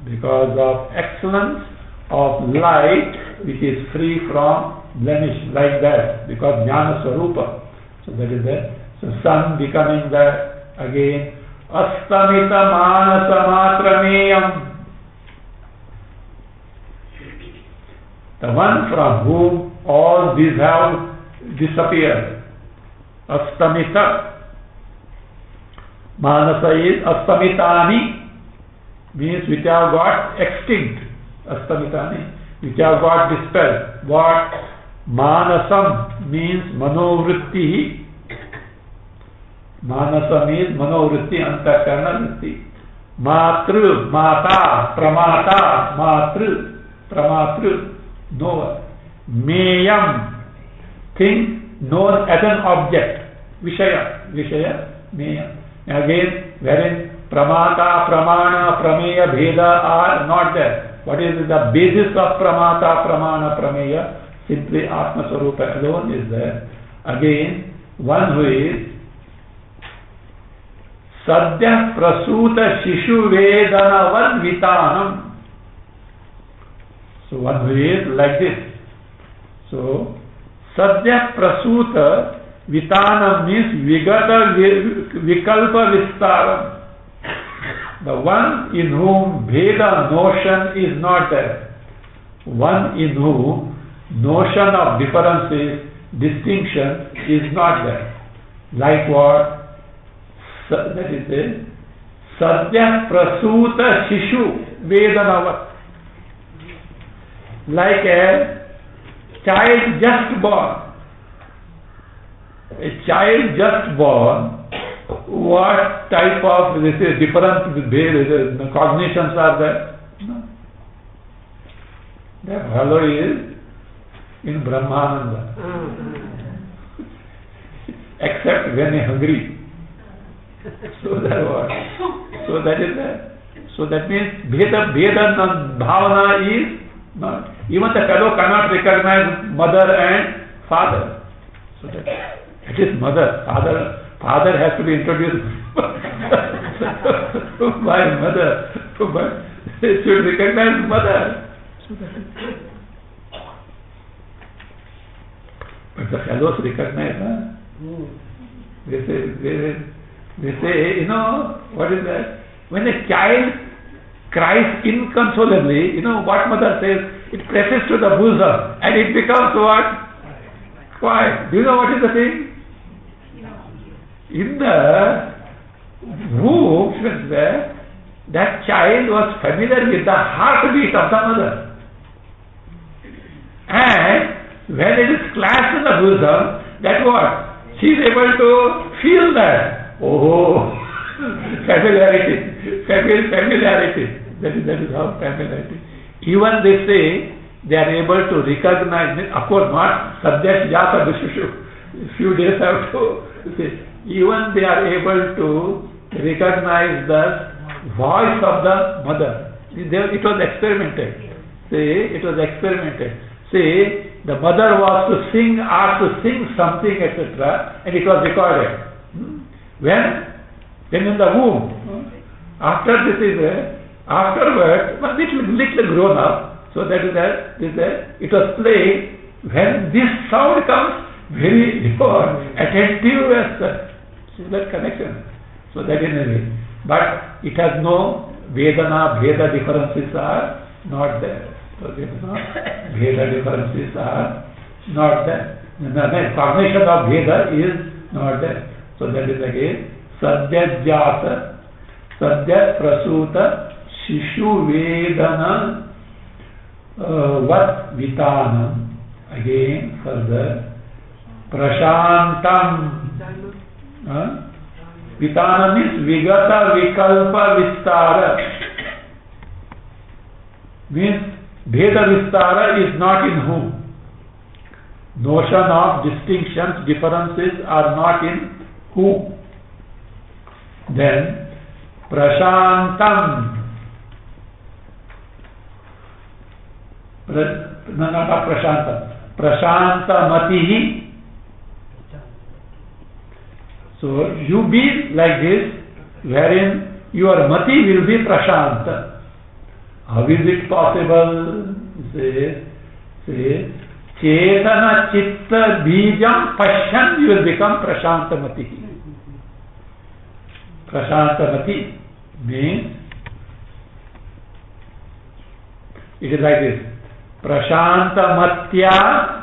Because of excellence of light which is free from blemish, like that. Because Jnana Swarupa. So that is that. So sun becoming that again. Astamita manasa matrameyam. The one from whom all these have disappeared. Astamita. Manasa is astamitani, means which have got extinct. Astamitani, which have got dispelled. What? Manasam means manovritti. Manasa means manovritti, antakarna vritti. Matru, mata, pramata, matru, pramatru, knower. Meyam, thing known as an object. Vishaya, Vishaya, meyam. Again, wherein pramata, pramana, prameya, bheda are not there. What is the basis of pramata, pramana, prameya? Simply Atma Swarupa alone is there. Again, one who is Sadya Prasuta Shishu Vedanavat Vitanam. So one who is like this. So Sadya Prasuta Vitanam means Vigata Vikalpa Vistaram. The one in whom Veda notion is not there. One in whom notion of differences, distinction is not there. Like what? That is it. Sadya Prasuta Shishu Vedanavat. Like a child just born. A child just born, what type of different cognitions are there? No. That fellow is in Brahmananda. Except when he is hungry. So that what? So that is that. So that means Bheda Bhavana is not. Even the fellow cannot recognize mother and father. So that it is mother. Father has to be introduced by mother. But they should recognize mother. So that is. But the fellows recognize, huh? They say, you know, what is that? When a child cries inconsolably, you know what mother says? It presses to the bosom and it becomes what? Quiet. Do you know what is the thing? In the womb, that child was familiar with the heartbeat of the mother. And when it is clashed in the bosom, that what? She is able to feel that. Oh, familiarity. That is how familiarity. Even they say they are able to recognize it. Of course, not subject jata vishushu. Few days have to say. Even they are able to recognize the voice of the mother. It was experimented. It was experimented. The mother was to sing, asked to sing something, etc., and it was recorded. When in the womb. After this is afterwards, little grown up. So that is it was played. When this sound comes, very attentive as that connection. So that is it. But it has no Vedana, Veda differences are not there. So there is no Veda differences are not there. The cognition of Veda is not there. So that is again Sadyajata, Sadya Prasuta, Shishu Vedana Vat Vitanam. Again further Prashantam. Vitana means Vigata Vikalpa Vistara. Means Bheda Vistara is not in whom. Notion of distinctions, differences are not in who. Then Prashantam. Not Prashantam. Prashantamatihi. So you be like this, wherein your mati will be prashanta. How is it possible? Say, chetana chitta bijam pashyan, you will become prashantamati. Prashantamati means, it is like this. Prashantamatya,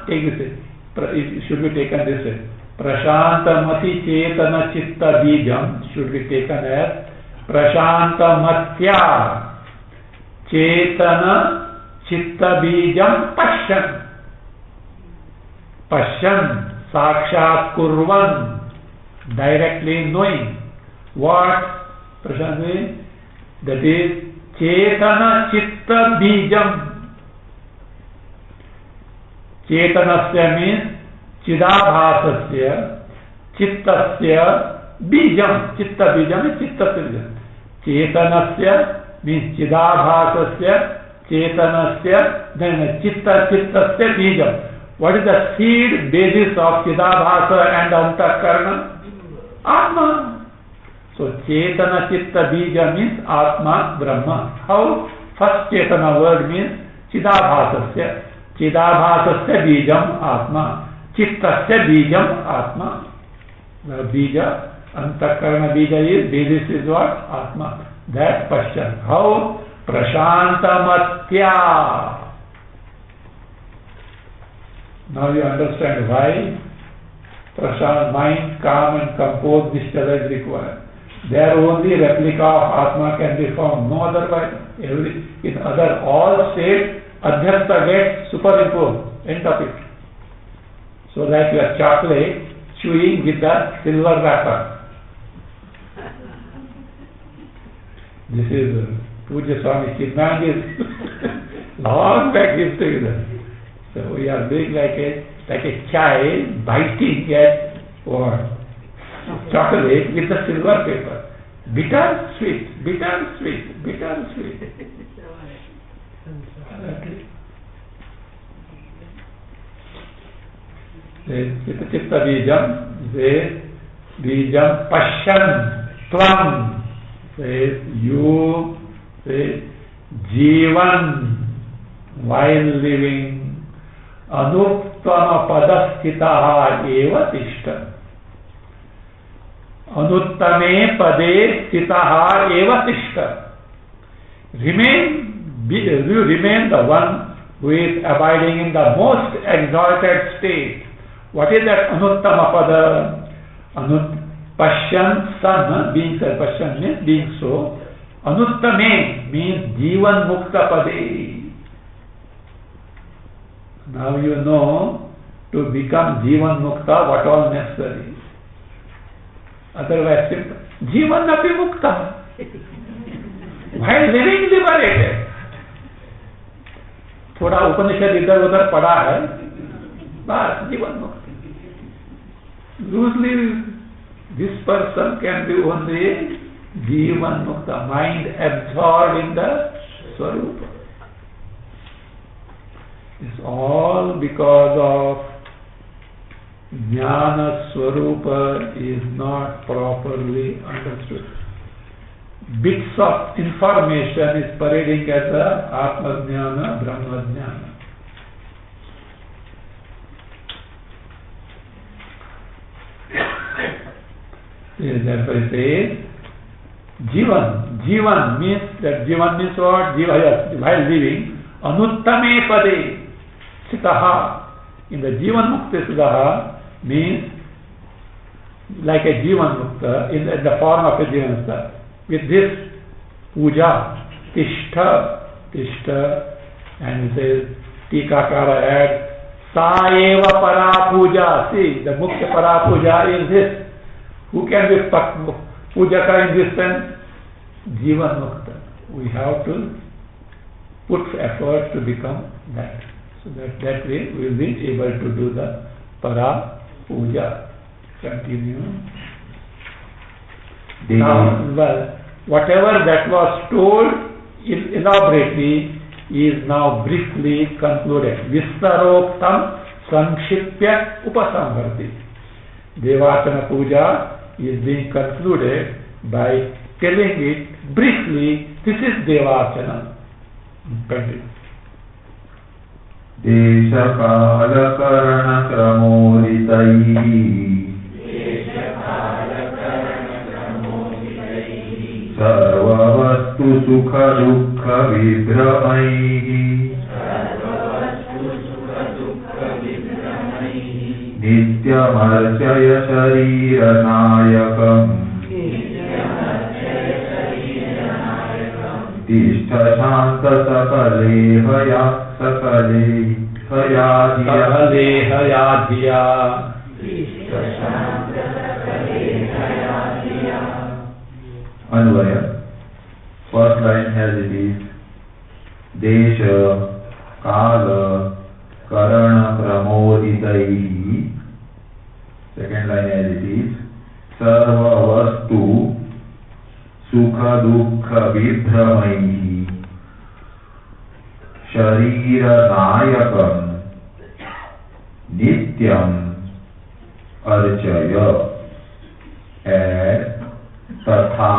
take this. It should be taken this way. Prashantamati chetana chitta bijam should be taken as Prashantamatya chetana chitta bijam pashyan. Pashyan, sakshat kurvan, directly knowing. What? Prashant, that is chetana chitta bijam. Chetanasya means Chidabhasasya, Chittasya, Bijam. Chitta Bijam is Chittasya Bijam. Chetanasya means Chidabhasasya, Chetanasya, then Chittasya Bijam. What is the seed basis of Chidabhasa and Antakarna? Atma. So Chetana Chitta Bija means Atma, Brahma. How? First Chetana word means Chidabhasasya. Chidabhasasya Bijam Atma. Chittasya Bijam Atma. The Bija, Antakarna Bija is, basis is what? Atma. That question. How? Prashantamatya. Now you understand why Prashant, mind, calm and composed nishtala is required. There only replica of Atma can be found, no otherwise. In other all states, Adhyastha gets superimposed, end of it. So like your chocolate chewing with the silver wrapper. This is Puja Swami Chidnanand long back history. So we are doing like a child biting at what? Chocolate with the silver paper. Bitter, sweet, bitter, sweet, bitter, sweet. Chitta Bijam, Bijam Pashyan, Tvam, you, Jivan, while living, Anuttama Padasthitaha Eva Tishta. Anuttame Pade Sthitaha Eva Tishta. You remain the one who is abiding in the most exalted state. What is that Anuttama Pada? Pashyan, sun, being Pashyan means being so. Anuttame means Jivan Mukta Pade. Now you know to become Jivan Mukta what all necessary. Otherwise, Jivan api mukta. While living liberated. थोड़ा उपनिषद इधर उधर पढ़ा है, बस जीवन मुक्त. Loosely, this person can be only Jivan Mukta, mind absorbed in the Swarupa. It's all because of Jnana Swarupa is not properly understood. Bits of information is parading as a Atma Jnana, Brahma Jnana. Therefore it says, Jivan means that Jivan means what? Jiva, while living, Anuttame Pade Sitaha. In the Jivan Mukta Sitaha means like a Jivan Mukta in the form of a Jivan Mukta. With this puja, Tishtha, and it says, Tikakara adds, Sa eva para puja. See, the Mukta para puja is this. Who can be Pujaka in this sense? Jivan Mukta. We have to put effort to become that. So that way we will be able to do the para puja. Continue. Now, well, whatever that was told elaborately is now briefly concluded. Vistaroktam Samkshipya Upasamvarti. Devachana puja is being concluded by telling it briefly. This is Devachana. Continue. Deshakala karana kramoditaihi sarvavastu sukha dukkha vibramaihi nityamarchaya shariranayakam tishtha shanta sakale hayadhiya Anvaya. First line has it is Desha Kala Karana Pramoditaihi. Second line as it is Sarva Vastu Sukha Dukkha Vibramaihi Sharira Nayakam Nityam Archaya and Tatha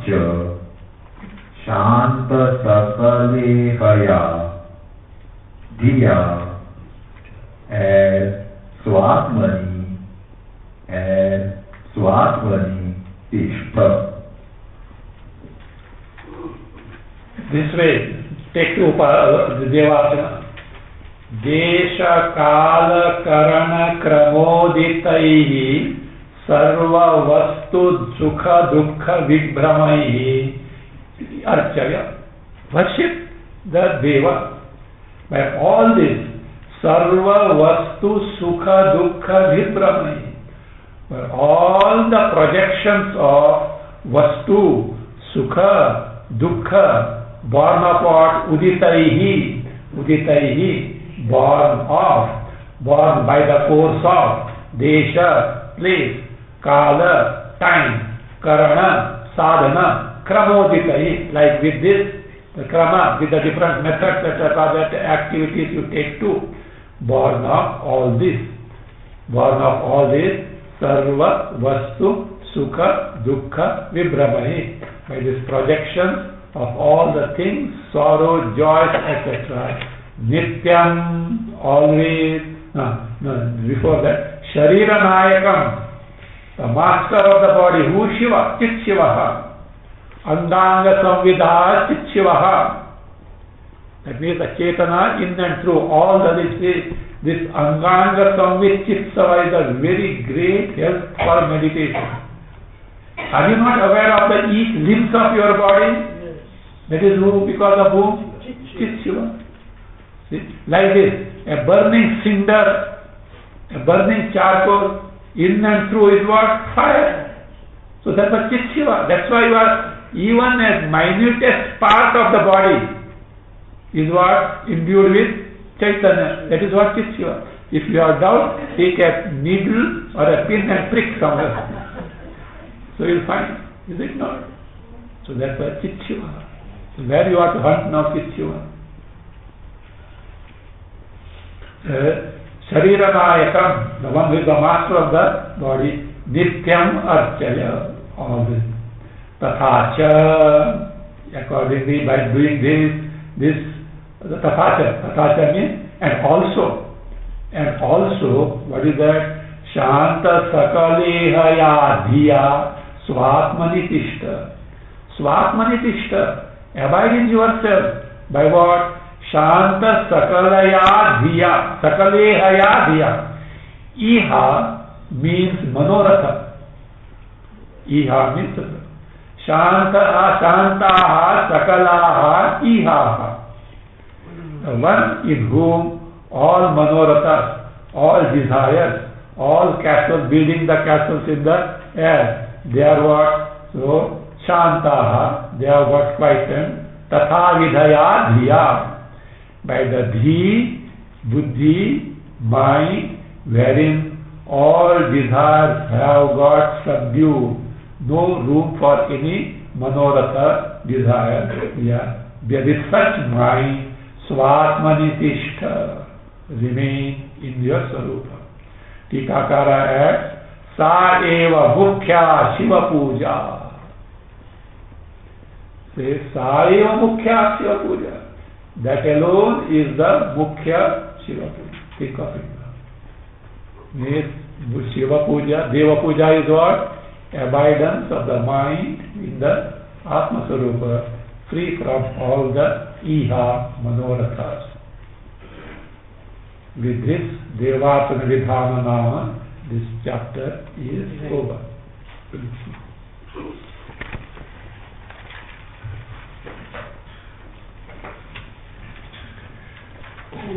cha Shanta Sakalehaya Dhiya and Swatmani Tishtha. This way, take to Devachana. Desha Kala Karana Kramoditaihi Sarva Vastu Sukha Dukkha Vibramaihi Archaya. Worship the Deva. By all this, Sarva Vastu Sukha Dukkha Vibramaihi. By all the projections of Vastu, Sukha, Dukkha, born of what? Uditaihi, born by the force of Desha, place, Kala, time, Karana, Sadhana, Kramoditahi, like with this, the Krama, with the different methods, that activities you take to, born of all this, Sarva, Vastu, Sukha, Dukkha, Vibhramahi, by this projection of all the things, sorrow, joy, etc. Nityam, always, before that, Sharira Nayakam, the master of the body, who Shiva, Chit Shivaha, Andanga Samvidha, Chit Shivaha. That means the Chetana in and through all that is this Anganga Samvid Chit Shiva is a very great help for meditation. Are you not aware of the each limbs of your body? That is who, because of whom? Chit Shiva. See? Like this, a burning cinder A burning charcoal, in and through is what? Fire. So that's what Chit Shiva. That's why you are, even as minutest part of the body is what? Imbued with Chaitanya. That is what Chit Shiva. If you have doubt, take a needle or a pin and prick somewhere. So you'll find. Is it not? So that's why Chit Shiva. So where you are to hunt now Chit Shiva? Shariranayakam, the one who is the master of the body, Nityam Archaya, always. Tathacha, accordingly, by doing this, Tathacha means, and also, what is that? Shanta Sakalehaya Dhiya Swatmani Tishta. Swatmani Tishta, abide in yourself. By what? Shanta Sakalaya Dhiya, Sakalehaya Dhiya. Iha means Manoratha. Iha means Shantaha Sakalaha Iha. The one in whom all Manorathas, all desires, all castles, building the castles in the air, they are what? So, Shantaha, they are what? Quietened. Tatha Vidhaya Dhiya. By the Dhi, Buddhi, mind, wherein all desires have got subdued. No room for any Manoratha desire. Yeah. With such mind, Swatmani Tishta, remain in your Sarupa. Tikakara adds, Sa eva mukhya Shiva puja. Say, Sa eva mukhya Shiva puja. That alone is the mukhya Shiva puja. Think of it now. Means Shiva puja, Deva puja is what? Abidance of the mind in the Atma Sarupa, free from all the Iha Manorathas. With this, Devatana Vidhana Nama, this chapter is over.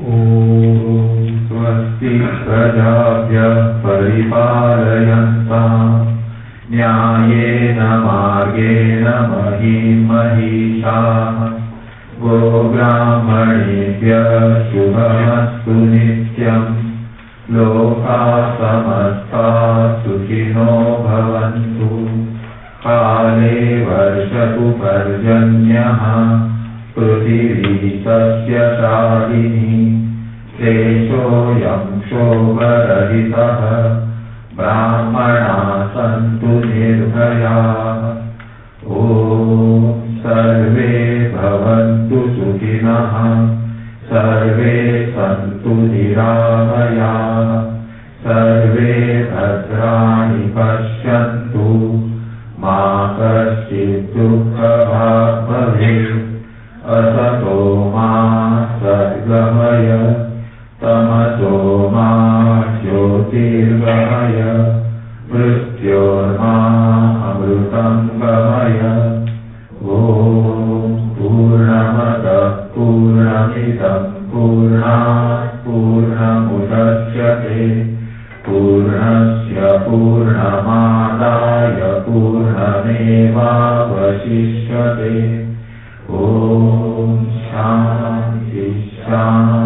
Om Swasti Prajabhya Paripalayanta Nyayena Margena Mahim Mahisha Go Brahmanebhya Shubhamastu Nityam Loka Samastha Sukhino Bhavantu Kale Varshatu Parjanyaha Prithvi Tasya Shadini Kesho Yam Shobharahitaha Brahmana Santu Nirbhaya Om Sarve Bhavantu Sukhinaha Sarve Santu Niramaya Sarve Bhadrani Pashyantu Ma Kaschid Dukkha Bhag Bhavet Asato Ma Sadgamaya Tamaso Ma Jyotirgamaya Mrityorma Amrutam Gamaya Om Purnamada Purnamidam Purnat Purnamudachyate Purnasya Purnamadaya Purnameva Vasishyate Om Shanti Shanti